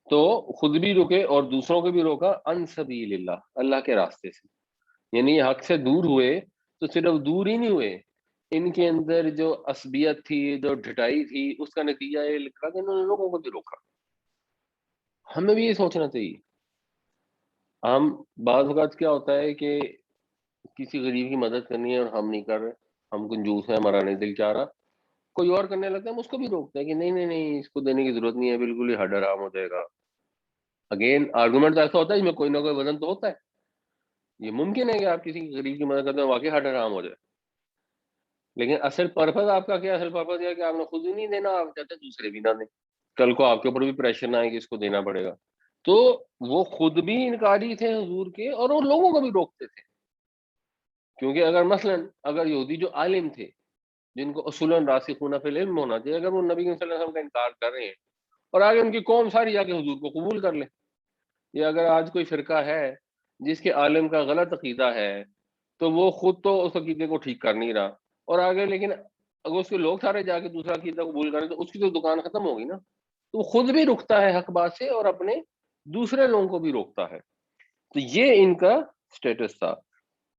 تو خود بھی رکے اور دوسروں کو بھی روکا، ان سبیل اللہ، اللہ کے راستے سے، یعنی یہ حق سے دور ہوئے تو صرف دور ہی نہیں ہوئے، ان کے اندر جو عصبیت تھی، جو ڈھٹائی تھی، اس کا نتیجہ یہ لکھا کہ انہوں نے لوگوں کو بھی روکا۔ ہمیں بھی یہ سوچنا چاہیے۔ ہم بعض اوقات کیا ہوتا ہے کہ کسی غریب کی مدد کرنی ہے اور ہم نہیں کر رہے، ہم کنجوس ہیں، ہمارا نہیں دل چاہ رہا، کوئی اور کرنے لگتا ہے، ہم اس کو بھی روکتے ہیں کہ نہیں نہیں نہیں، اس کو دینے کی ضرورت نہیں ہے، بالکل ہی حد حرام ہو جائے گا۔ اگین آرگومنٹ تو ایسا ہوتا ہے جس میں کوئی نہ کوئی وزن تو ہوتا ہے۔ یہ ممکن ہے کہ آپ کسی غریب کی مدد کرتے ہیں واقعی حد حرام ہو جائے، لیکن اصل پرپز آپ کا کیا؟ اصل پرپز یہ ہے کہ آپ نے خود ہی نہیں دینا، آپ چاہتے ہیں دوسرے بھی نہ دیں، کل کو آپ کے اوپر بھی پریشر نہ آئے کہ اس کو دینا پڑے گا۔ تو وہ خود بھی انکاری تھے حضور کے، اور وہ لوگوں کو بھی روکتے تھے، کیونکہ اگر مثلا اگر یہودی جو عالم تھے، جن کو اصولاً راسخون فی العلم ہونا چاہیے، اگر وہ نبی صلی اللہ علیہ وسلم کا انکار کر رہے ہیں اور آگے ان کی قوم ساری جا کے حضور کو قبول کر لے، یا اگر آج کوئی فرقہ ہے جس کے عالم کا غلط عقیدہ ہے تو وہ خود تو اس عقیدے کو ٹھیک کر نہیں رہا، اور آگے لیکن اگر اس کے لوگ سارے جا کے دوسرا عقیدہ قبول کریں تو اس کی تو دکان ختم ہوگی نا۔ تو وہ خود بھی رکتا ہے حق بات سے اور اپنے دوسرے لوگوں کو بھی روکتا ہے۔ تو یہ ان کا سٹیٹس تھا،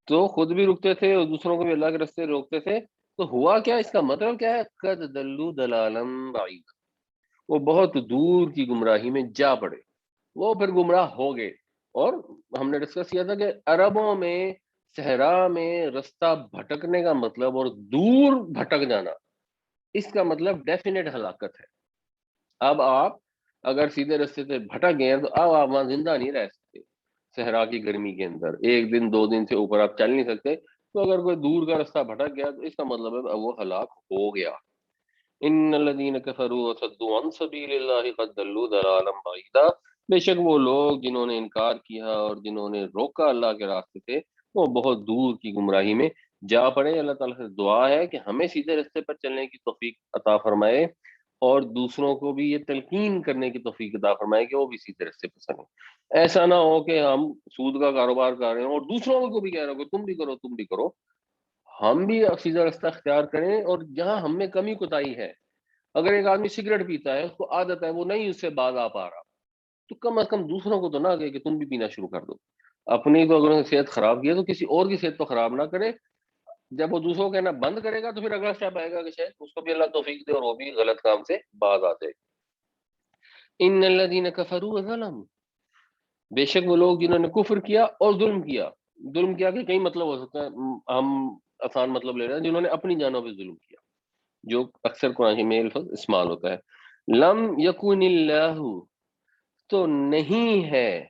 تو خود بھی رکتے تھے اور دوسروں کو بھی اللہ کے راستے روکتے تھے۔ تو ہوا کیا؟ اس کا مطلب کیا ہے؟ قد دلوا ضلالا بعیدا، وہ بہت دور کی گمراہی میں جا پڑے، وہ پھر گمراہ ہو گئے۔ اور ہم نے ڈسکس کیا تھا کہ عربوں میں صحرا میں رستہ بھٹکنے کا مطلب اور دور بھٹک جانا، اس کا مطلب ڈیفینیٹ ہلاکت ہے۔ اب آپ اگر سیدھے رستے سے بھٹک گئے ہیں تو اب آپ وہاں زندہ نہیں رہ سکتے، صحرا کی گرمی کے اندر ایک دن دو دن سے اوپر آپ چل نہیں سکتے۔ تو اگر کوئی دور کا رستہ بھٹک گیا تو اس کا مطلب ہے اب وہ ہلاک ہو گیا۔ ان الذين كفروا وصدوا عن سبيل الله قد ضلوا ضلالا بعيدا، بے شک وہ لوگ جنہوں نے انکار کیا اور جنہوں نے روکا اللہ کے راستے سے، وہ بہت دور کی گمراہی میں جا پڑے۔ اللہ تعالیٰ سے دعا ہے کہ ہمیں سیدھے راستے پر چلنے کی توفیق عطا فرمائے، اور دوسروں کو بھی یہ تلقین کرنے کی توفیق عطا فرمائے کہ وہ بھی سیدھے راستے پر چلیں۔ ایسا نہ ہو کہ ہم سود کا کاروبار کر رہے ہیں اور دوسروں کو بھی کہہ رہے ہو کہ تم بھی کرو تم بھی کرو۔ ہم بھی سیدھا راستہ اختیار کریں، اور جہاں ہم میں کمی کوتاہی ہے، اگر ایک آدمی سگریٹ پیتا ہے، اس کو عادت ہے، وہ نہیں اس سے باز آ پا رہا، تو کم از کم دوسروں کو تو نہ کہے کہ تم بھی پینا شروع کر دو۔ اپنی تو اگر صحت خراب کی ہے تو کسی اور کی صحت تو خراب نہ کرے۔ جب وہ دوسروں کو کہنا بند کرے گا تو پھر اگلا اسٹیپ آئے گا کہ شاید اس کو بھی اللہ توفیق دے اور وہ بھی غلط کام سے باز آ جائے۔ ان الذين كفروا وظلموا، بے شک وہ لوگ جنہوں نے کفر کیا اور ظلم کیا۔ ظلم کیا کہ کئی مطلب ہو سکتا ہے، ہم آسان مطلب لے رہے ہیں، جنہوں نے اپنی جانوں پہ ظلم کیا، جو اکثر قرآن میں الفاظ استعمال ہوتا ہے۔ لم یکن اللہ، تو نہیں ہے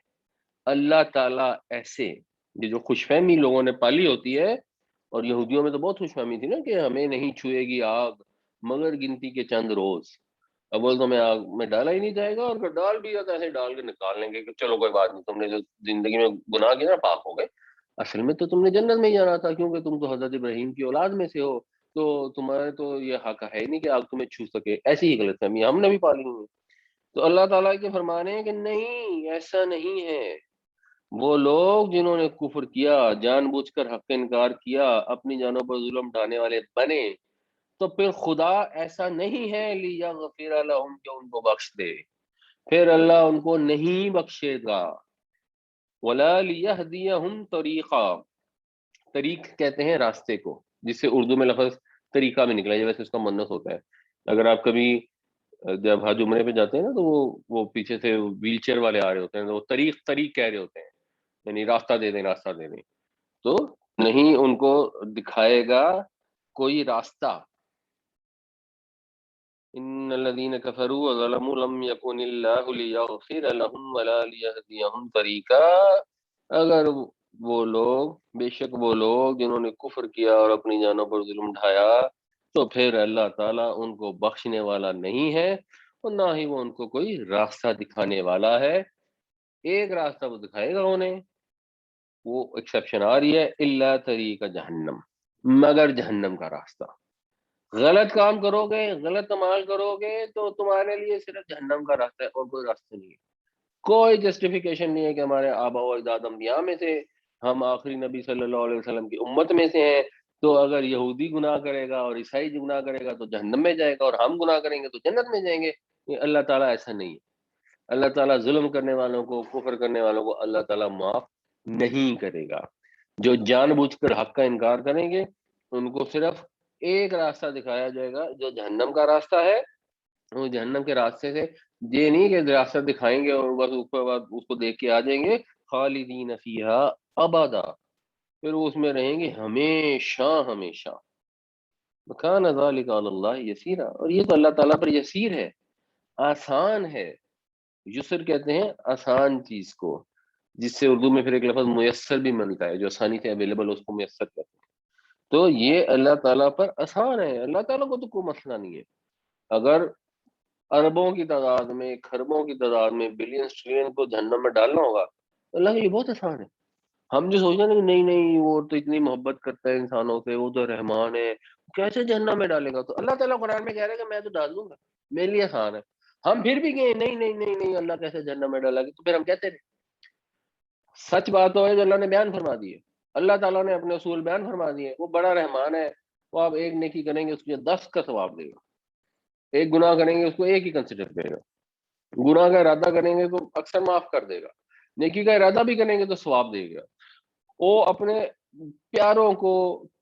اللہ تعالیٰ ایسے، یہ جو خوش فہمی لوگوں نے پالی ہوتی ہے، اور یہودیوں میں تو بہت خوش فہمی تھی نا کہ ہمیں نہیں چھوئے گی آگ مگر گنتی کے چند روز، اول تو میں آگ میں ڈالا ہی نہیں جائے گا، اور اگر ڈال بھی جاتا ہے ایسے ڈال کے نکال لیں گے کہ چلو کوئی بات نہیں، تم نے جو زندگی میں گناہ کیا نا پاک ہو گئے، اصل میں تو تم نے جنت میں ہی جانا تھا، کیونکہ تم تو حضرت ابراہیم کی اولاد میں سے ہو، تو تمہارے تو یہ حق ہے ہی نہیں کہ آگ تمہیں چھو سکے۔ ایسی ہی غلط فہمی ہم نے بھی پالی ہوئی ہے۔ تو اللہ تعالیٰ کے فرمانے ہیں کہ نہیں، ایسا نہیں ہے۔ وہ لوگ جنہوں نے کفر کیا، جان بوجھ کر حق کا انکار کیا، اپنی جانوں پر ظلم ڈھانے والے بنے، تو پھر خدا ایسا نہیں ہے لیغفر لہم کہ ان کو بخش دے، پھر اللہ ان کو نہیں بخشے گا. ولا لیہدیہم طریقا، طریق کہتے ہیں راستے کو، جس سے اردو میں لفظ طریقہ بھی نکلا ہے، ویسے اس کا مؤنث ہوتا ہے. اگر آپ کبھی جب حج عمرے پہ جاتے ہیں نا، تو وہ پیچھے سے ویل چیئر والے آ رہے ہوتے ہیں، تو وہ طریق طریق کہہ رہے ہوتے ہیں، یعنی راستہ دے دیں راستہ دے دیں. تو نہیں ان کو دکھائے گا کوئی راستہ. ان الذين كفروا وظلموا لم يكن الله ليغفر لهم ولا ليهديهم طريقا. اگر وہ لوگ، بے شک وہ لوگ جنہوں نے کفر کیا اور اپنی جانوں پر ظلم ڈھایا، تو پھر اللہ تعالیٰ ان کو بخشنے والا نہیں ہے اور نہ ہی وہ ان کو کوئی راستہ دکھانے والا ہے. ایک راستہ وہ دکھائے گا انہیں، وہ ایکسیپشن آ رہی ہے، الا طریق جہنم، مگر جہنم کا راستہ. غلط کام کرو گے، غلط عمال کرو گے تو تمہارے لیے صرف جہنم کا راستہ ہے اور کوئی راستہ نہیں ہے. کوئی جسٹیفیکیشن نہیں ہے کہ ہمارے آبا و اجداد انبیاء میں سے، ہم آخری نبی صلی اللہ علیہ وسلم کی امت میں سے ہیں، تو اگر یہودی گناہ کرے گا اور عیسائی گناہ کرے گا تو جہنم میں جائے گا، اور ہم گناہ کریں گے تو جنت میں جائیں گے. یہ اللہ تعالیٰ ایسا نہیں ہے. اللہ تعالیٰ ظلم کرنے والوں کو، کفر کرنے والوں کو اللہ تعالیٰ معاف نہیں کرے گا. جو جان بوجھ کر حق کا انکار کریں گے ان کو صرف ایک راستہ دکھایا جائے گا جو جہنم کا راستہ ہے. وہ جہنم کے راستے سے یہ نہیں کہ راستہ دکھائیں گے اور بس اس کے بعد اس کو دیکھ کے آ جائیں گے. خالدین فیہا ابدا، پھر وہ اس میں رہیں گے ہمیشہ ہمیشہ. وکان ذلک علی اللہ یسیرا، اور یہ تو اللہ تعالیٰ پر یسیر ہے، آسان ہے. یسر کہتے ہیں آسان چیز کو، جس سے اردو میں پھر ایک لفظ میسر بھی ملتا ہے، جو آسانی سے اویلیبل اس کو میسر کہتے ہیں. تو یہ اللہ تعالیٰ پر آسان ہے، اللہ تعالیٰ کو تو کوئی مسئلہ نہیں ہے. اگر اربوں کی تعداد میں، کھربوں کی تعداد میں، بلین ٹریلین کو جہنم میں ڈالنا ہوگا تو اللہ کے لیے بہت آسان ہے. ہم جو سوچتے ہیں کہ نہیں نہیں وہ تو اتنی محبت کرتا ہے انسانوں سے، وہ تو رحمان ہے، کیسے جہنم میں ڈالے گا؟ تو اللہ تعالیٰ قرآن میں کہہ رہا ہے کہ میں تو ڈال دوں گا، میرے لیے آسان ہے. ہم پھر بھی کہیں نہیں نہیں نہیں نہیں اللہ کیسے جہنم میں ڈالا گا؟ تو پھر ہم کہتے ہیں سچ بات تو ہے جو اللہ نے بیان فرما دی ہے. اللہ تعالیٰ نے اپنے اصول بیان فرما دیے. وہ بڑا رحمان ہے، وہ آپ ایک نیکی کریں گے اس کے 10 کا ثواب دے گا، ایک گناہ کریں گے اس کو ایک ہی کنسیڈر کرے گا. گناہ کا ارادہ کریں گے تو اکثر معاف کر دے گا، نیکی کا ارادہ بھی کریں گے تو ثواب دے گا. وہ اپنے پیاروں کو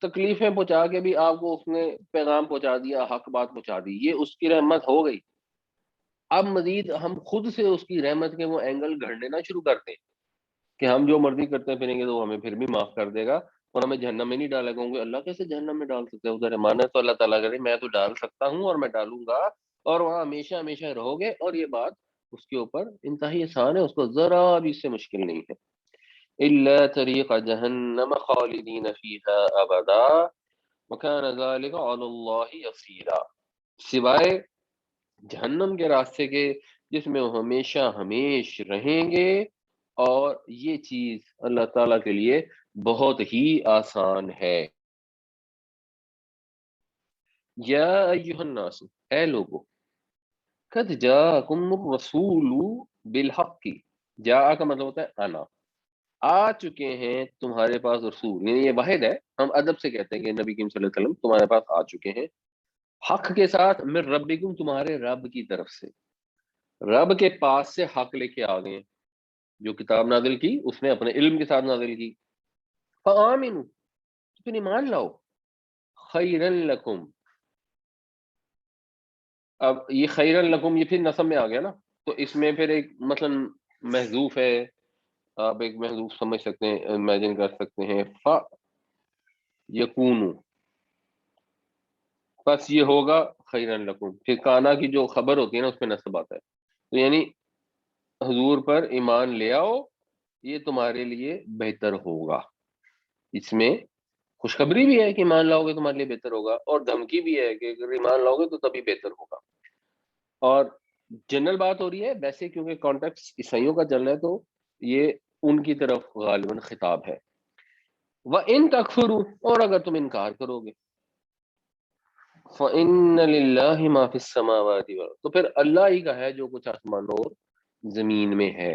تکلیفیں پہنچا کے بھی آپ کو اس نے پیغام پہنچا دیا، حق بات پہنچا دی، یہ اس کی رحمت ہو گئی. اب مزید ہم خود سے اس کی رحمت کے وہ اینگل گھڑ لینا شروع کرتے ہیں کہ ہم جو مرضی کرتے پھریں گے تو وہ ہمیں پھر بھی معاف کر دے گا اور ہمیں جہنم میں نہیں ڈالے گا. ہوں گے اللہ کیسے جہنم میں ڈال سکتے ہیں؟ ادھر مانا تو اللہ تعالیٰ کرے میں تو ڈال سکتا ہوں اور میں ڈالوں گا، اور وہاں ہمیشہ ہمیشہ رہو گے. اور یہ بات اس کے اوپر انتہائی آسان ہے، اس کو ذرا بھی اس سے مشکل نہیں ہے. الا طریق جہنم خالدین فیہا ابدا وکان ذلک علی اللہ یسیرا، سوائے جہنم کے راستے کے جس میں وہ ہمیشہ ہمیش رہیں گے، اور یہ چیز اللہ تعالیٰ کے لیے بہت ہی آسان ہے. یا ایہا الناس، اے لوگو، قد جاءکم الرسول بالحق، جاء کا مطلب ہوتا ہے آنا، آ چکے ہیں تمہارے پاس رسول، یعنی یہ واحد ہے، ہم ادب سے کہتے ہیں کہ نبی کریم صلی اللہ علیہ وسلم تمہارے پاس آ چکے ہیں، حق کے ساتھ، من ربکم تمہارے رب کی طرف سے، رب کے پاس سے حق لے کے آ گئے. جو کتاب نازل کی اس نے اپنے علم کے ساتھ نازل کی. فآمنوا، تو پھر ایمان لاؤ. خیرا لکم، اب یہ خیرا لکم یہ پھر نصب میں آ گیا نا، تو اس میں پھر ایک مثلا محذوف ہے، آپ ایک محذوف سمجھ سکتے ہیں، امیجن کر سکتے ہیں. ف یکونو، بس یہ ہوگا خیرا لکم، پھر کانا کی جو خبر ہوتی ہے نا اس پہ نصب آتا ہے. تو یعنی حضور پر ایمان لے آؤ، یہ تمہارے لیے بہتر ہوگا. اس میں خوشخبری بھی ہے کہ ایمان لاؤ گے تمہارے لیے بہتر ہوگا، اور دھمکی بھی ہے کہ اگر ایمان لاؤ گے تو تبھی بہتر ہوگا. اور جنرل بات ہو رہی ہے ویسے، کیونکہ کانٹیکس عیسائیوں کا چل رہا ہے تو یہ ان کی طرف غالباً خطاب ہے. وَإِن تَكْفُرُوا، اور اگر تم انکار کرو گے، فَإِنَّ لِلَّهِ مَا فِي السَّمَاوَاتِ وَالْأَرْضِ، تو پھر اللہ ہی کا ہے جو کچھ آسمان اور زمین میں ہے.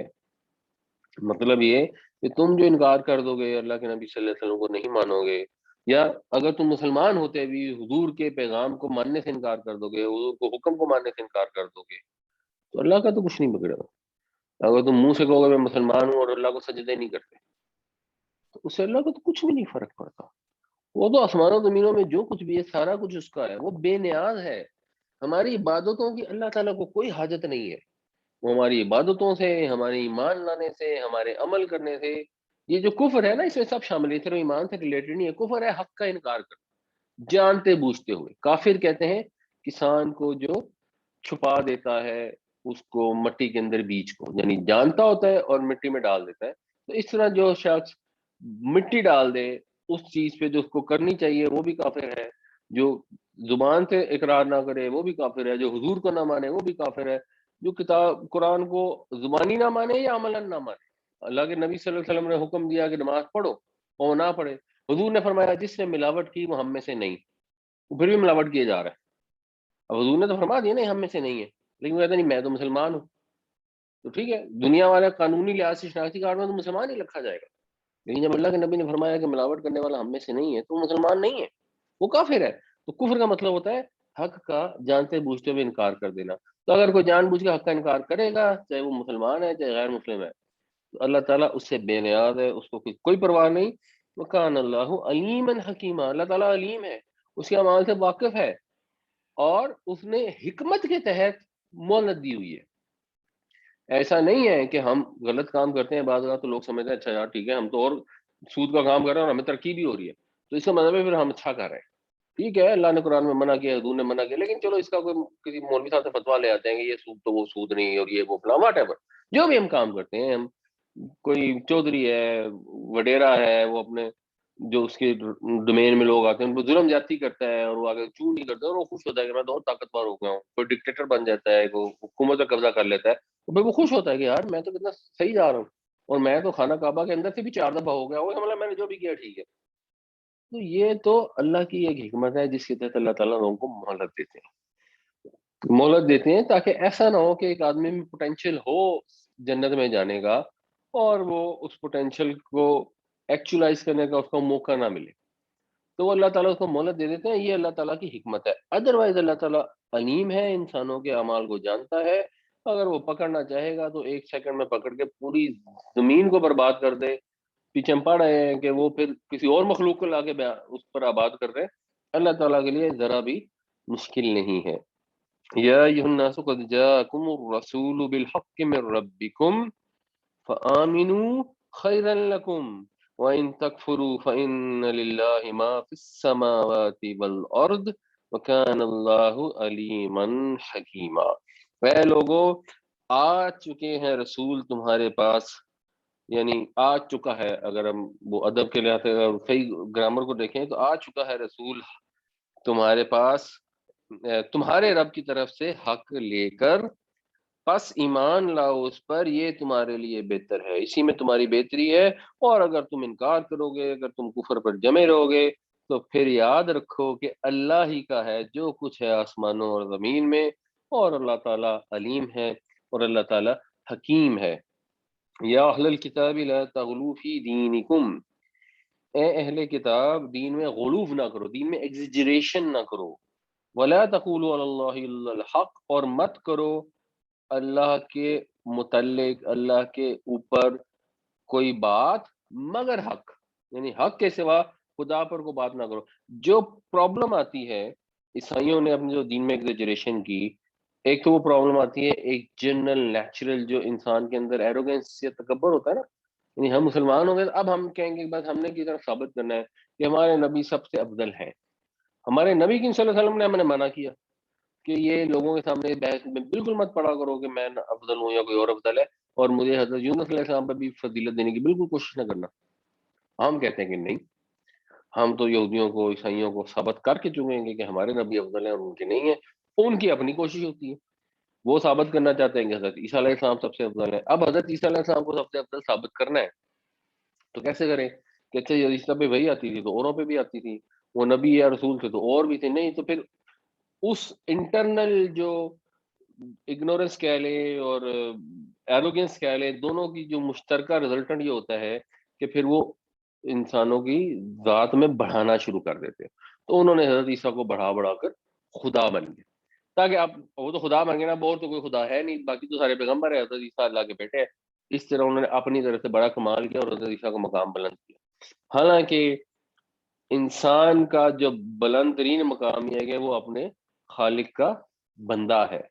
مطلب یہ کہ تم جو انکار کر دو گے، اللہ کے نبی صلی اللہ علیہ وسلم کو نہیں مانو گے، یا اگر تم مسلمان ہوتے بھی حضور کے پیغام کو ماننے سے انکار کر دو گے، حضور کو حکم کو ماننے سے انکار کر دو گے، تو اللہ کا تو کچھ نہیں بگڑے گا۔ اگر تم منہ سے کہو گے میں مسلمان ہوں اور اللہ کو سجدے نہیں کرتے، تو اس سے اللہ کو تو کچھ بھی نہیں فرق پڑتا۔ وہ تو آسمانوں زمینوں میں جو کچھ بھی ہے سارا کچھ اس کا ہے، وہ بے نیاز ہے۔ ہماری عبادتوں کی اللہ تعالیٰ کو کوئی حاجت نہیں ہے۔ وہ ہماری عبادتوں سے، ہمارے ایمان لانے سے، ہمارے عمل کرنے سے، یہ جو کفر ہے نا اس میں سب شامل ہے، صرف ایمان سے ریلیٹڈ نہیں ہے۔ کفر ہے حق کا انکار کرنا جانتے بوجھتے ہوئے۔ کافر کہتے ہیں کسان کو جو چھپا دیتا ہے اس کو مٹی کے اندر بیج کو، یعنی جانتا ہوتا ہے اور مٹی میں ڈال دیتا ہے۔ تو اس طرح جو شخص مٹی ڈال دے اس چیز پہ جو اس کو کرنی چاہیے وہ بھی کافر ہے، جو زبان سے اقرار نہ کرے وہ بھی کافر ہے، جو حضور کو نہ مانے وہ بھی کافر ہے، جو کتاب قرآن کو زبانی نہ مانے یا عملاً نہ مانے۔ اللہ کے نبی صلی اللہ علیہ وسلم نے حکم دیا کہ نماز پڑھو اور وہ نہ پڑھے، حضور نے فرمایا جس نے ملاوٹ کی وہ ہم میں سے نہیں، وہ پھر بھی ملاوٹ کیے جا رہا ہے۔ اب حضور نے تو فرما دیا نہیں ہم میں سے نہیں ہے، لیکن وہ کہتا نہیں میں تو مسلمان ہوں، تو ٹھیک ہے دنیا والا قانونی لحاظ سے شناختی کارڈ میں تو مسلمان ہی رکھا جائے گا، لیکن جب اللہ کے نبی نے فرمایا کہ ملاوٹ کرنے والا ہم میں سے نہیں ہے تو وہ مسلمان نہیں ہے، وہ کافر ہے۔ تو کفر کا مطلب ہوتا ہے حق کا جانتے بوجھتے ہوئے انکار کر دینا۔ تو اگر کوئی جان بوجھ کے حق کا انکار کرے گا چاہے وہ مسلمان ہے چاہے غیر مسلم ہے، تو اللہ تعالیٰ اس سے بے نیاز ہے، اس کو کوئی پرواہ نہیں۔ وکان اللہ علیما حکیمہ، اللہ تعالیٰ علیم ہے، اس کے اعمال سے واقف ہے، اور اس نے حکمت کے تحت مہلت دی ہوئی ہے۔ ایسا نہیں ہے کہ ہم غلط کام کرتے ہیں بعض اوقات تو لوگ سمجھتے ہیں اچھا یار ٹھیک ہے ہم تو اور سود کا کام کر رہے ہیں اور ہمیں ترقی بھی ہو رہی ہے، تو اس کا مطلب ہے پھر ہم اچھا کر رہے ہیں۔ ٹھیک ہے اللہ نے قرآن میں منع کیا، حضور نے منع کیا، لیکن چلو اس کا کوئی کسی مولوی صاحب سے فتویٰ لے آتے ہیں کہ یہ سود تو وہ سود نہیں اور یہ وہ فلاں واٹ ایور، جو بھی ہم کام کرتے ہیں، ہم کوئی چودھری ہے، وڈیرا ہے، وہ اپنے جو اس کے ڈومین میں لوگ آتے ہیں ان کو ظلم زیادتی کرتا ہے اور وہ آگے چوں نہیں کرتا اور وہ خوش ہوتا ہے کہ میں تو اور طاقتور ہو گیا ہوں، کوئی ڈکٹیٹر بن جاتا ہے، کوئی حکومت کا قبضہ کر لیتا ہے، تو پھر وہ خوش ہوتا ہے کہ یار میں تو کتنا صحیح جا رہا ہوں، اور میں تو خانہ کعبہ کے اندر سے بھی 4 دفعہ ہو گیا ہوں، مطلب میں نے جو بھی کیا ٹھیک ہے۔ تو یہ تو اللہ کی ایک حکمت ہے جس کے تحت اللہ تعالیٰ لوگوں کو مہلت دیتے ہیں تاکہ ایسا نہ ہو کہ ایک آدمی میں پوٹینشیل ہو جنت میں جانے کا اور وہ اس پوٹینشیل کو ایکچولائز کرنے کا اس کو موقع نہ ملے، تو وہ اللہ تعالیٰ اس کو مہلت دے دیتے ہیں۔ یہ اللہ تعالیٰ کی حکمت ہے۔ ادروائز اللہ تعالیٰ علیم ہے، انسانوں کے اعمال کو جانتا ہے، اگر وہ پکڑنا چاہے گا تو 1 سیکنڈ میں پکڑ کے پوری زمین کو برباد کر دے۔ پیچھے ہم پڑھ رہے ہیں کہ وہ پھر کسی اور مخلوق کو لا کے اس پر آباد کر دے، اللہ تعالیٰ کے لیے ذرا بھی مشکل نہیں ہے۔ یا ایھا الناس قد جاءکم الرسول بالحق من ربکم فآمنوا خیرا لکم وَإِن تَكْفُرُوا فَإِنَّ لِلَّهِ مَا فِي السَّمَاوَاتِ وَالْأَرْضِ وَكَانَ اللَّهُ عَلِيمًا حَكِيمًا۔ اے لوگو آ چکے ہیں رسول تمہارے پاس، یعنی آ چکا ہے، اگر ہم وہ ادب کے لحاظ سے صحیح گرامر کو دیکھیں تو آ چکا ہے رسول تمہارے پاس تمہارے رب کی طرف سے حق لے کر، پس ایمان لاؤ اس پر، یہ تمہارے لیے بہتر ہے، اسی میں تمہاری بہتری ہے۔ اور اگر تم انکار کرو گے، اگر تم کفر پر جمے رہو گے، تو پھر یاد رکھو کہ اللہ ہی کا ہے جو کچھ ہے آسمانوں اور زمین میں، اور اللہ تعالیٰ علیم ہے اور اللہ تعالیٰ حکیم ہے۔ یا اہل الکتاب لا تغلوا فی دینکم، اے اہل کتاب دین میں غلوف نہ کرو، دین میں ایگزیجریشن نہ کرو۔ ولا تقولوا علی اللہ الا الحق، اور مت کرو اللہ کے متعلق اللہ کے اوپر کوئی بات مگر حق، یعنی حق کے سوا خدا پر کو بات نہ کرو۔ جو پرابلم آتی ہے عیسائیوں نے اپنے جو دین میں ایگزیجریشن کی، ایک تو وہ پرابلم آتی ہے ایک جنرل نیچرل جو انسان کے اندر ایروگنس یا تکبر ہوتا ہے نا، یعنی ہم مسلمان ہوں گے تو اب ہم کہیں گے بس ہم نے کی طرف ثابت کرنا ہے کہ ہمارے نبی سب سے افضل ہیں۔ ہمارے نبی کی صلی اللہ علیہ وسلم نے ہمیں منع کیا کہ یہ لوگوں کے سامنے بحث میں بالکل مت پڑا کرو کہ میں افضل ہوں یا کوئی اور افضل ہے، اور مجھے حضرت یونس علیہ السلام پر بھی فضیلت دینے کی بالکل کوشش نہ کرنا۔ ہم کہتے ہیں کہ نہیں، ہم تو یہودیوں کو عیسائیوں کو ثابت کر کے چکیں گے کہ ہمارے نبی افضل ہیں اور ان کے نہیں ہیں، ان کی اپنی کوشش ہوتی ہے، وہ ثابت کرنا چاہتے ہیں کہ حضرت عیسیٰ علیہ السلام سب سے افضل ہے۔ اب حضرت عیسیٰ علیہ السلام کو سب سے افضل ثابت کرنا ہے تو کیسے کریں کہ اچھا یہ عیسیٰ پہ وہی آتی تھی تو اوروں پہ بھی آتی تھی، وہ نبی یا رسول تھے تو اور بھی تھے، نہیں تو پھر اس انٹرنل جو اگنورنس کہہ لیں اور ایروگنس کہہ لیں، دونوں کی جو مشترکہ رزلٹنٹ یہ ہوتا ہے کہ پھر وہ انسانوں کی ذات میں بڑھانا شروع کر دیتے ہیں. تو انہوں نے حضرت عیسیٰ کو بڑھا بڑھا کر خدا بن گئے، تاکہ آپ، وہ تو خدا بن گئے نا، اور تو کوئی خدا ہے نہیں، باقی تو سارے پیغمبر ہے، حضرت عیسیٰ اللہ کے بیٹے ہیں. اس طرح انہوں نے اپنی طرف سے بڑا کمال کیا اور حضرت عیسیٰ کو مقام بلند کیا. حالانکہ انسان کا جو بلند ترین مقام یہ ہے کہ وہ اپنے خالق کا بندہ ہے،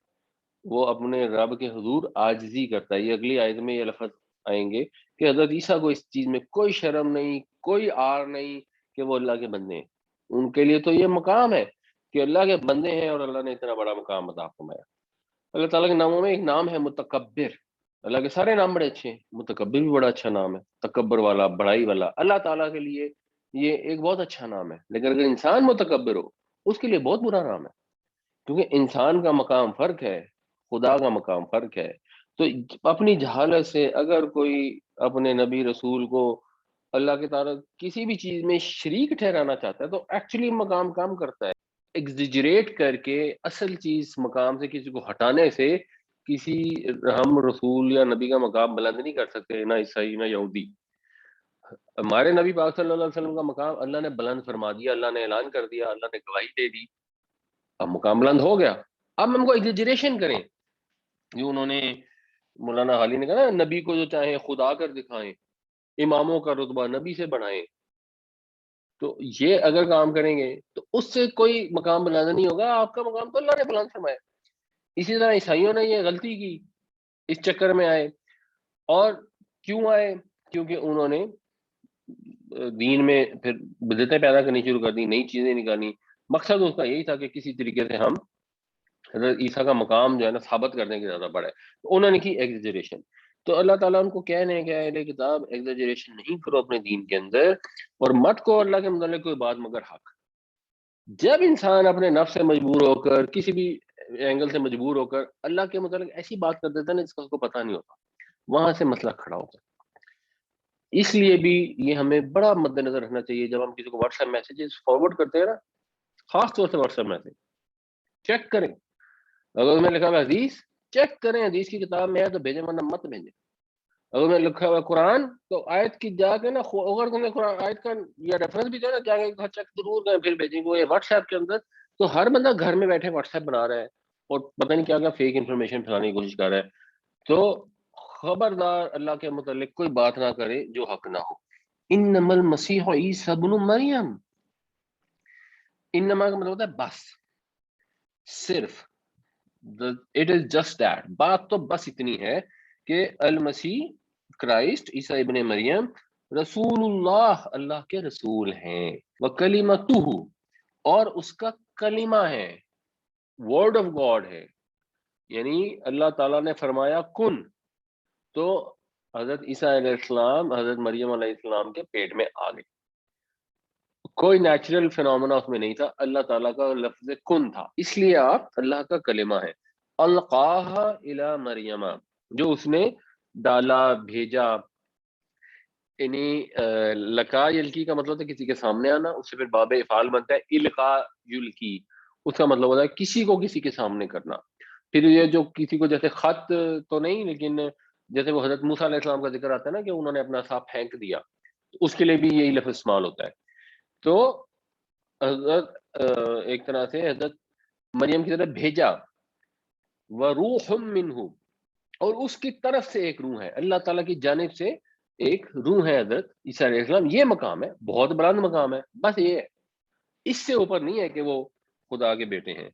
وہ اپنے رب کے حضور عاجزی کرتا ہے. یہ اگلی آیت میں یہ لفظ آئیں گے کہ حضرت عیسیٰ کو اس چیز میں کوئی شرم نہیں، کوئی آر نہیں کہ وہ اللہ کے بندے ہیں. ان کے لیے تو یہ مقام ہے کہ اللہ کے بندے ہیں، اور اللہ نے اتنا بڑا مقام عطا فرمایا. اللہ تعالیٰ کے ناموں میں ایک نام ہے متکبر. اللہ کے سارے نام بڑے اچھے ہیں، متکبر بھی بڑا اچھا نام ہے، تکبر والا، بڑائی والا. اللہ تعالیٰ کے لیے یہ ایک بہت اچھا نام ہے. لیکن اگر انسان متکبر ہو، اس کے لیے بہت برا نام ہے، کیونکہ انسان کا مقام فرق ہے، خدا کا مقام فرق ہے. تو اپنی جہالت سے اگر کوئی اپنے نبی رسول کو اللہ کے تعالیٰ کسی بھی چیز میں شریک ٹھہرانا چاہتا ہے تو ایکچولی مقام کام کرتا ہے. ایگزیجریٹ کر کے اصل چیز مقام سے کسی کو ہٹانے سے کسی ہم رسول یا نبی کا مقام بلند نہیں کر سکتے، نہ عیسائی نہ یہودی. ہمارے نبی پاک صلی اللہ علیہ وسلم کا مقام اللہ نے بلند فرما دیا، اللہ نے اعلان کر دیا، اللہ نے گواہی دے دی، اب مقام بلند ہو گیا. اب ہم کو ایگزیجریشن کریں، جو انہوں نے مولانا حالی نے کہا نا، نبی کو جو چاہیں خدا کر دکھائیں، اماموں کا رتبہ نبی سے بڑھائیں. تو یہ اگر کام کریں گے تو اس سے کوئی مقام بلند نہیں ہوگا، آپ کا مقام تو اللہ نے بلند فرمایا. اسی طرح عیسائیوں نے یہ غلطی کی، اس چکر میں آئے. اور کیوں آئے؟ کیونکہ انہوں نے دین میں پھر بدعتیں پیدا کرنی شروع کر دی، نئی چیزیں نکالی. مقصد اس کا یہی تھا کہ کسی طریقے سے ہم حضرت عیسیٰ کا مقام جو ہے نا ثابت کرنے کی زیادہ بڑھے. تو انہوں نے کی ایگزیجریشن. تو اللہ تعالیٰ ان کو کہنے ہیں کہ اہل کتاب ایگزیجریشن نہیں کرو اپنے دین کے اندر، اور مت کو اللہ کے متعلق کوئی بات مگر حق. جب انسان اپنے نفس سے مجبور ہو کر، کسی بھی اینگل سے مجبور ہو کر اللہ کے متعلق ایسی بات کر دیتا ہے نا جس کا اس کو پتہ نہیں ہوتا، وہاں سے مسئلہ کھڑا ہوتا ہے. اس لیے بھی یہ ہمیں بڑا مد نظر رکھنا چاہیے جب ہم کسی کو واٹس ایپ میسیجز فارورڈ کرتے ہیں نا، خاص طور سے واٹس ایپ میسیج چیک کریں. اگر اس میں لکھا ہوا حدیث، چیک کریں حدیث کی کتاب میں ہے تو بھیجیں، ورنہ مت بھیجیں. اگر میں لکھا ہوا قرآن تو آیت کی جا کے نا، اگر تم نے قرآن آیت کا یا ریفرنس بھی دے نا، جا کے چیک ضرور کریں پھر بھیجیں گے. واٹس ایپ کے اندر تو ہر بندہ گھر میں بیٹھے واٹس ایپ بنا رہا ہے اور پتہ نہیں کیا کیا فیک انفارمیشن پھیلانے کی کوشش کر رہا ہے. تو خبردار اللہ کے متعلق کوئی بات نہ کرے جو حق نہ ہو. انما المسیح عیسی ابن مریم، انما کا مطلب ہوتا ہے بس، صرف. اٹ از جسٹ دیٹ، بات تو بس اتنی ہے کہ المسیح کرائسٹ عیسیٰ ابن مریم رسول اللہ، اللہ کے رسول ہیں، وکلمتہ، اور اس کا کلمہ ہے، ورڈ آف گاڈ ہے. یعنی اللہ تعالیٰ نے فرمایا کن، تو حضرت عیسیٰ علیہ السلام حضرت مریم علیہ السلام کے پیٹ میں آ گئے. کوئی نیچرل فینومنا اس میں نہیں تھا، اللہ تعالیٰ کا لفظ کن تھا، اس لیے آپ اللہ کا کلمہ ہے. القاہا الی مریم، جو اس نے ڈالا، بھیجا. یعنی لقا یلکی کا مطلب ہے کسی کے سامنے آنا، اس سے پھر باب افعال بنتا ہے القا یلکی، اس کا مطلب ہوتا ہے کسی کو کسی کے سامنے کرنا. پھر یہ جو کسی کو، جیسے خط تو نہیں، لیکن جیسے وہ حضرت موسیٰ علیہ السلام کا ذکر آتا ہے نا کہ انہوں نے اپنا سانپ پھینک دیا، اس کے لیے بھی یہی لفظ استعمال ہوتا ہے. تو حضرت ایک طرح سے حضرت مریم کی طرف بھیجا، وروح منہ، اور اس کی طرف سے ایک روح ہے، اللہ تعالیٰ کی جانب سے ایک روح ہے حضرت عیسیٰ علیہ السلام. یہ مقام ہے، بہت بلند مقام ہے، بس یہ ہے، اس سے اوپر نہیں ہے کہ وہ خدا کے بیٹے ہیں.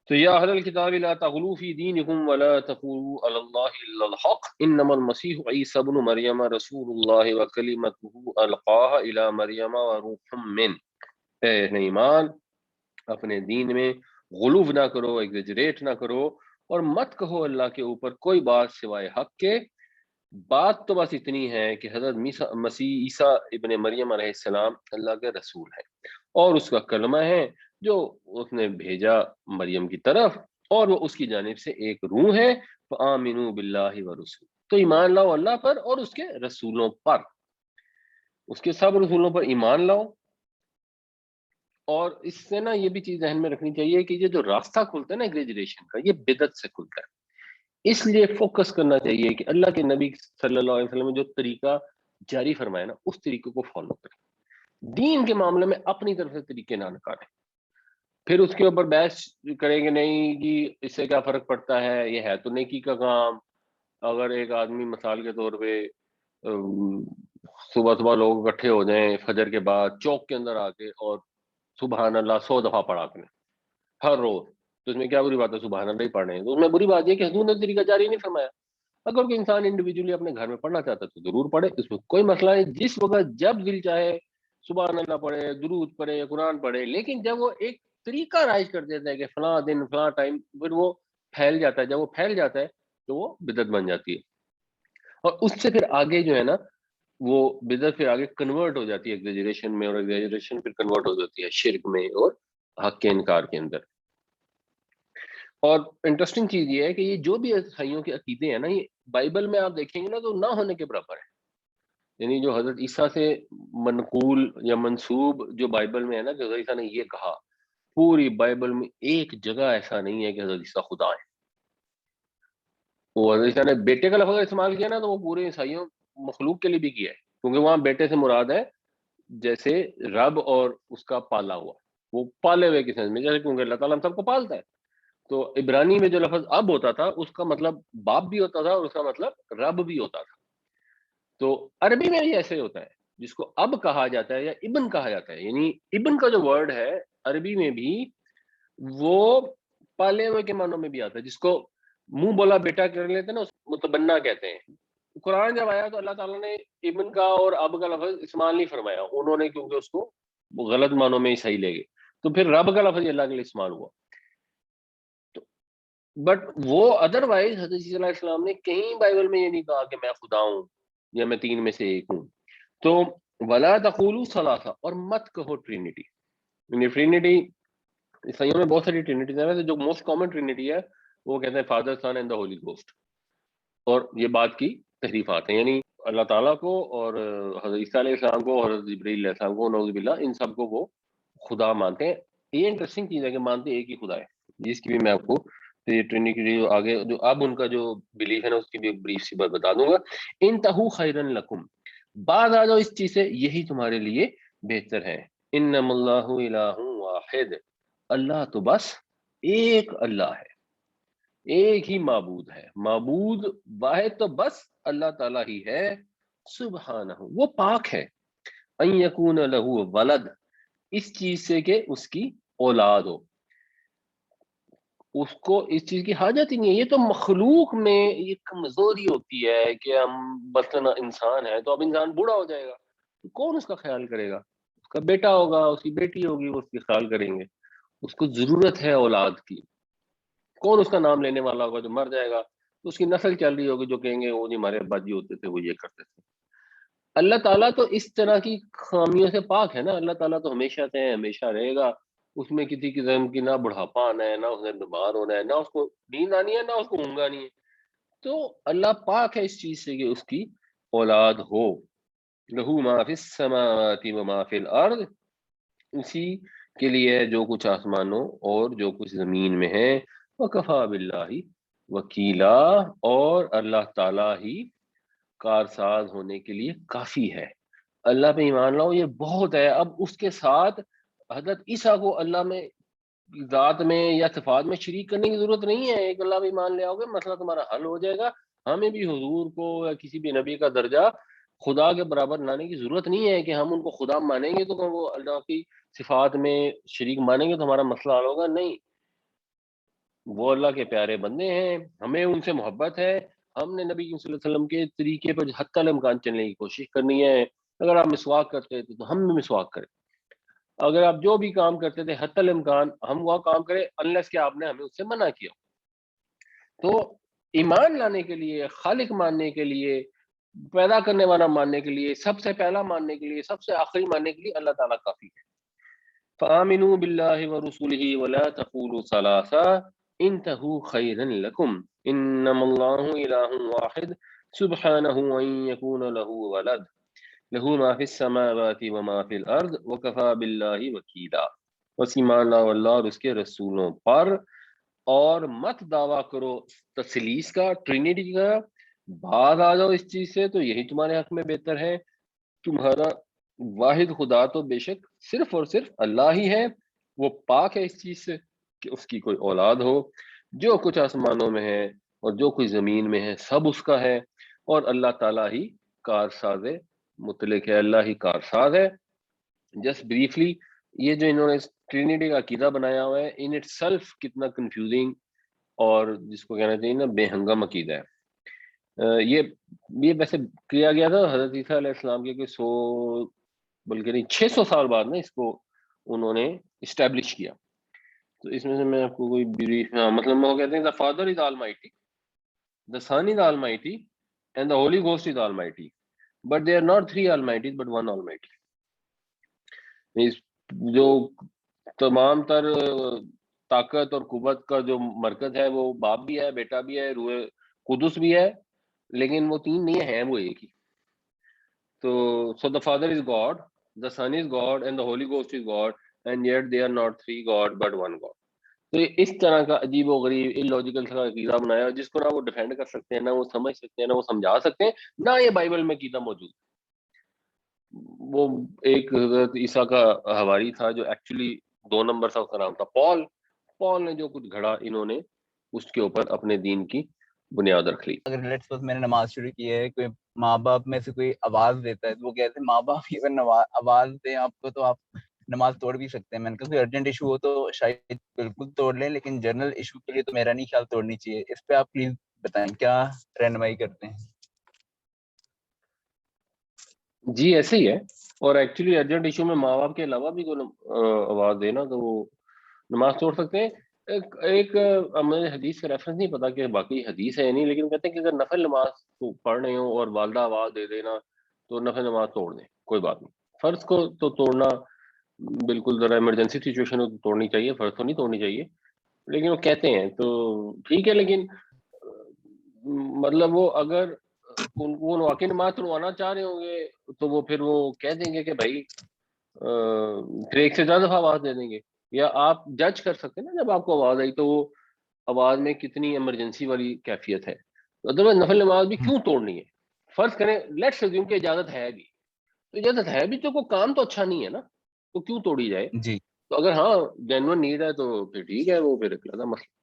تو یا اہل الکتاب لا تغلوا فی دینکم ولا تقولوا علی اللہ الا الحق انما المسیح عیسی ابن مریم رسول اللہ وکلمتہ القاها الی مریم وروح من. اے اہل ایمان، اپنے دین میں غلو نہ کرو، ایگزیجریٹ نہ کرو، اور مت کہو اللہ کے اوپر کوئی بات سوائے حق کے. بات تو بس اتنی ہے کہ حضرت مسیح عیسیٰ ابن مریم علیہ السلام اللہ کے رسول ہے اور اس کا کلمہ ہے جو اس نے بھیجا مریم کی طرف، اور وہ اس کی جانب سے ایک روح ہے. فآمنوا باللہ ورسول، تو ایمان لاؤ اللہ پر اور اس کے رسولوں پر، اس کے سب رسولوں پر ایمان لاؤ. اور اس سے نا یہ بھی چیز ذہن میں رکھنی چاہیے کہ یہ جو راستہ کھلتا ہے نا ایگریجریشن کا، یہ بدعت سے کھلتا ہے. اس لیے فوکس کرنا چاہیے کہ اللہ کے نبی صلی اللہ علیہ وسلم نے جو طریقہ جاری فرمایا نا اس طریقے کو فالو کریں. دین کے معاملے میں اپنی طرف سے طریقے نہ نکالیں. پھر اس کے اوپر بحث کریں گے نہیں جی اس سے کیا فرق پڑتا ہے، یہ ہے تو نیکی کا کام. اگر ایک آدمی مثال کے طور پہ صبح صبح لوگ اکٹھے ہو جائیں فجر کے بعد چوک کے اندر آ کے اور سبحان اللہ 100 دفعہ پڑھا کریں ہر روز، تو اس میں کیا بری بات ہے؟ سبحان اللہ ہی پڑھنے ہیں. تو اس میں بری بات یہ کہ حضور نے طریقہ جاری نہیں فرمایا. اگر کوئی انسان انڈیویجولی اپنے گھر میں پڑھنا چاہتا ہے تو ضرور پڑھے، اس میں کوئی مسئلہ نہیں. جس وقت جب دل چاہے سبحان اللہ پڑھے، درود پڑھے، قرآن پڑھے. لیکن جب وہ ایک طریقہ رائج کر دیتا ہے کہ فلاں دن فلاں ٹائم، پھر وہ پھیل جاتا ہے. جب وہ پھیل جاتا ہے تو وہ بدعت بن جاتی ہے، اور اس سے پھر آگے جو ہے نا وہ بدعت پھر آگے کنورٹ ہو جاتی ہے ایگزیجریشن میں، اور ایگزیجریشن پھر کنورٹ ہو جاتی ہے شرک میں اور حق کے انکار کے اندر. اور انٹرسٹنگ چیز یہ ہے کہ یہ جو بھی عیسائیوں کے عقیدے ہیں نا، یہ بائبل میں آپ دیکھیں گے نا تو نہ ہونے کے برابر ہے. یعنی جو حضرت عیسیٰ سے منقول یا منسوب جو بائبل میں ہے نا کہ حضرت عیسیٰ نے یہ کہا، پوری بائبل میں ایک جگہ ایسا نہیں ہے کہ حضرت عیسیٰ خدا ہے. وہ حضرت عیسیٰ نے بیٹے کا لفظ استعمال کیا نا تو وہ پورے عیسائیوں مخلوق کے لیے بھی کیا ہے، کیونکہ وہاں بیٹے سے مراد ہے جیسے رب اور اس کا پالا ہوا، وہ پالے ہوئے کے سینس میں، جیسے کیونکہ اللہ تعالیٰ ہم سب کو پالتا ہے. تو عبرانی میں جو لفظ اب ہوتا تھا اس کا مطلب باپ بھی ہوتا تھا اور اس کا مطلب رب بھی ہوتا تھا. تو عربی میں بھی ایسے ہوتا ہے، جس کو اب کہا جاتا ہے یا ابن کہا جاتا ہے. یعنی ابن کا جو ورڈ ہے عربی میں بھی وہ پالے ہوئے کے معنوں میں بھی آتا ہے، جس کو منہ بولا بیٹا کر لیتے ہیں نا، اس متبنہ کہتے ہیں. قرآن جب آیا تو اللہ تعالیٰ نے ابن کا اور اب کا لفظ استعمال نہیں فرمایا انہوں نے، کیونکہ اس کو وہ غلط معنوں میں ہی صحیح لے گئے. تو پھر رب کا لفظ اللہ کے لیے استعمال ہوا. بٹ وہ ادر وائز حضرت صلی اللہ علیہ السلام نے کہیں بائبل میں یہ نہیں کہا کہ میں خدا ہوں یا میں تین میں سے ایک ہوں. تو ولا تقولوا ثلاثہ، اور مت کہو ٹرینٹی. یعنی ٹرینٹی عیسائیوں میں بہت ساری ٹرینٹیز ہیں، ویسے جو موسٹ کامن ٹرینٹی ہے وہ کہتے ہیں father son and the holy ghost. اور یہ بات کی تحریفات ہیں، یعنی اللہ تعالیٰ کو اور حضرت عیسیٰ علیہ السلام کو اور حضرت جبرائیل علیہ السلام کو نعوذ باللہ ان سب کو وہ خدا مانتے ہیں. یہ انٹرسٹنگ چیز ہے کہ مانتے ایک ہی خدا ہے، جس کی بھی میں آپ کو ٹرینٹی جو آگے جو اب ان کا جو بلیف ہے نا اس کی بھی ایک بریف سی بات بتا دوں گا. انتہو خیرن لکم، بعد آ جاؤ اس چیز سے، یہی تمہارے لیے بہتر ہے. انما اللہ الہ واحد، اللہ تو بس ایک اللہ ہے، ایک ہی معبود ہے. معبود واحد تو بس اللہ تعالیٰ ہی ہے، سبحانہ وہ پاک ہے. ان یکون لہ ولد، اس چیز سے کہ اس کی اولاد ہو، اس کو اس چیز کی حاجت ہی نہیں ہے. یہ تو مخلوق میں یہ کمزوری ہوتی ہے کہ ہم مثلا انسان ہے تو اب انسان بوڑھا ہو جائے گا تو کون اس کا خیال کرے گا؟ اس کا بیٹا ہوگا، اس کی بیٹی ہوگی، وہ اس کی خیال کریں گے. اس کو ضرورت ہے اولاد کی. کون اس کا نام لینے والا ہوگا جو مر جائے گا تو اس کی نسل چل رہی ہوگی جو کہیں گے وہ نہیں ہمارے ابا جی ہوتے تھے، وہ یہ کرتے تھے. اللہ تعالیٰ تو اس طرح کی خامیوں سے پاک ہے نا. اللہ تعالیٰ تو ہمیشہ سے ہے، ہمیشہ رہے گا. اس میں کسی قسم کی نہ بڑھاپا آنا ہے، نہ اس نے بیمار ہونا ہے، نہ اس کو نیند آنی ہے، نہ اس کو اونگ آنی ہے. تو اللہ پاک ہے اس چیز سے کہ اس کی اولاد ہو. لہو ما فی السماوات و ما فی الارض، اسی کے لیے جو کچھ آسمانوں اور جو کچھ زمین میں ہے. وکفا باللہ وکیلا، اور اللہ تعالیٰ ہی کارساز ہونے کے لیے کافی ہے. اللہ پہ ایمان لاؤ، یہ بہت ہے. اب اس کے ساتھ حضرت عیسیٰ کو اللہ میں ذات میں یا صفات میں شریک کرنے کی ضرورت نہیں ہے. ایک اللہ پہ ایمان لے آؤ گے مسئلہ تمہارا حل ہو جائے گا. ہمیں بھی حضور کو یا کسی بھی نبی کا درجہ خدا کے برابر لانے کی ضرورت نہیں ہے کہ ہم ان کو خدا مانیں گے تو وہ اللہ کی صفات میں شریک مانیں گے تو ہمارا مسئلہ حل ہوگا. نہیں، وہ اللہ کے پیارے بندے ہیں، ہمیں ان سے محبت ہے. ہم نے نبی صلی اللہ علیہ وسلم کے طریقے پر حتی الامکان چلنے کی کوشش کرنی ہے. اگر آپ مسواک کرتے تھے تو ہم بھی مسواک کریں. اگر آپ جو بھی کام کرتے تھے حتی الامکان ہم وہ کام کریں، انلیس کہ آپ نے ہمیں اس سے منع کیا. تو ایمان لانے کے لیے، خالق ماننے کے لیے، پیدا کرنے والا ماننے کے لیے، سب سے پہلا ماننے کے لیے، سب سے آخری ماننے کے لیے اللہ تعالیٰ کافی ہے. فآمنوا باللہ ورسولہ ولا تقولوا ثلاثہ انتہوا خیرا لکم انما اللہ الہ واحد سبحانہ ان یکون لہ ولد لہ ما فی السماوات وما فی الارض وکفا باللہ وکیلا. بس ایمان لاؤ اللہ اور اس کے رسولوں پر، اور مت دعویٰ کرو تثلیث کا، ٹرینیٹی کا. بعد آ جاؤ اس چیز سے تو یہی تمہارے حق میں بہتر ہے. تمہارا واحد خدا تو بے شک صرف اور صرف اللہ ہی ہے، وہ پاک ہے اس چیز سے کہ اس کی کوئی اولاد ہو۔ جو کچھ آسمانوں میں ہے اور جو کچھ زمین میں ہے سب اس کا ہے، اور اللہ تعالیٰ ہی کارساز مطلق ہے، اللہ ہی کارساز ہے۔ جسٹ بریفلی، یہ جو انہوں نے ٹرینیٹی کا عقیدہ بنایا ہوا ہے ان اٹ سیلف کتنا کنفیوزنگ اور جس کو کہنا چاہیے نا بے ہنگم عقیدہ ہے۔ یہ ویسے کیا گیا تھا حضرت عیسیٰ علیہ السلام کے 100 بلکہ نہیں 600 سال بعد نا اس کو انہوں نے اسٹیبلش کیا۔ تو اس میں سے میں آپ کو کوئی بریف مطلب وہ کہتے ہیں the father is almighty, the son is almighty and the holy ghost is almighty, but they are not three almighties but one almighty. جو تمام تر طاقت اور قوت کا جو مرکز ہے وہ باپ بھی ہے، بیٹا بھی ہے، روح قدس بھی ہے، لیکن وہ تین نہیں ہیں، وہ ایک ہی۔ تو so the father is God, the son is God and the holy ghost is God, and yet they are not three God but one God. تو اس طرح کا عجیب و غریب illogical سا عقیدہ بنایا جس کو نہ وہ ڈیفینڈ کر سکتے ہیں، نہ وہ سمجھ سکتے ہیں، نہ وہ سمجھا سکتے ہیں، نہ یہ بائبل میں عقیدہ موجود۔ وہ ایک حضرت عیسیٰ کا حواری تھا جو ایکچولی 2 نمبر تھا، اس کا نام تھا پال نے جو کچھ گھڑا انہوں نے اس کے اوپر اپنے دین کی بنیاد رکھ لی۔ اگر لیٹس سپوز میں نے نماز شروع کی ہے، کوئی ماں باپ میں سے کوئی آواز دیتا ہے تو وہ کہتے ہیں ماں باپ اگر آواز دیں آپ کو تو آپ نماز توڑ بھی سکتے ہیں۔ میں نے کہا کوئی ارجنٹ ایشو ہو تو شاید بالکل توڑ لیں، لیکن جنرل ایشو کے لیے تو میرا نہیں خیال توڑنی چاہیے۔ اس پہ آپ پلیز بتائیں کیا رہنمائی کرتے ہیں؟ جی ایسے ہی ہے، اور ایکچولی ارجنٹ ایشو میں ماں باپ کے علاوہ بھی کوئی آواز دینا تو وہ نماز توڑ سکتے ہیں۔ ایک مجھے حدیث کا ریفرنس نہیں پتا کہ باقی حدیث ہے نہیں، لیکن کہتے ہیں کہ اگر نفل نماز کو پڑھ رہے ہوں اور والدہ آواز دے دینا تو نفل نماز توڑ دیں، کوئی بات نہیں۔ فرض کو تو توڑنا بالکل ذرا ایمرجنسی سچویشن ہو تو توڑنی چاہیے، فرض تو نہیں توڑنی چاہیے، لیکن وہ کہتے ہیں تو ٹھیک ہے۔ لیکن مطلب وہ اگر وہ واقعی نماز توڑوانا چاہ رہے ہوں گے تو وہ پھر وہ کہہ دیں گے کہ بھائی پھر ایک سے زیادہ دفعہ آواز دے دیں گے، یا آپ جج کر سکتے ہیں نا جب آپ کو آواز آئی تو وہ آواز میں کتنی ایمرجنسی والی کیفیت ہے۔ ادروائز نفل نماز بھی کیوں توڑنی ہے؟ فرض کریں لیٹس اسیوم کہ اجازت ہے بھی، تو اجازت ہے بھی تو کوئی کام تو اچھا نہیں ہے نا، تو کیوں توڑی جائے؟ جی تو اگر ہاں جینوئن نیڈ ہے تو پھر ٹھیک ہے، وہ پھر ایک علیحدہ مسئلہ۔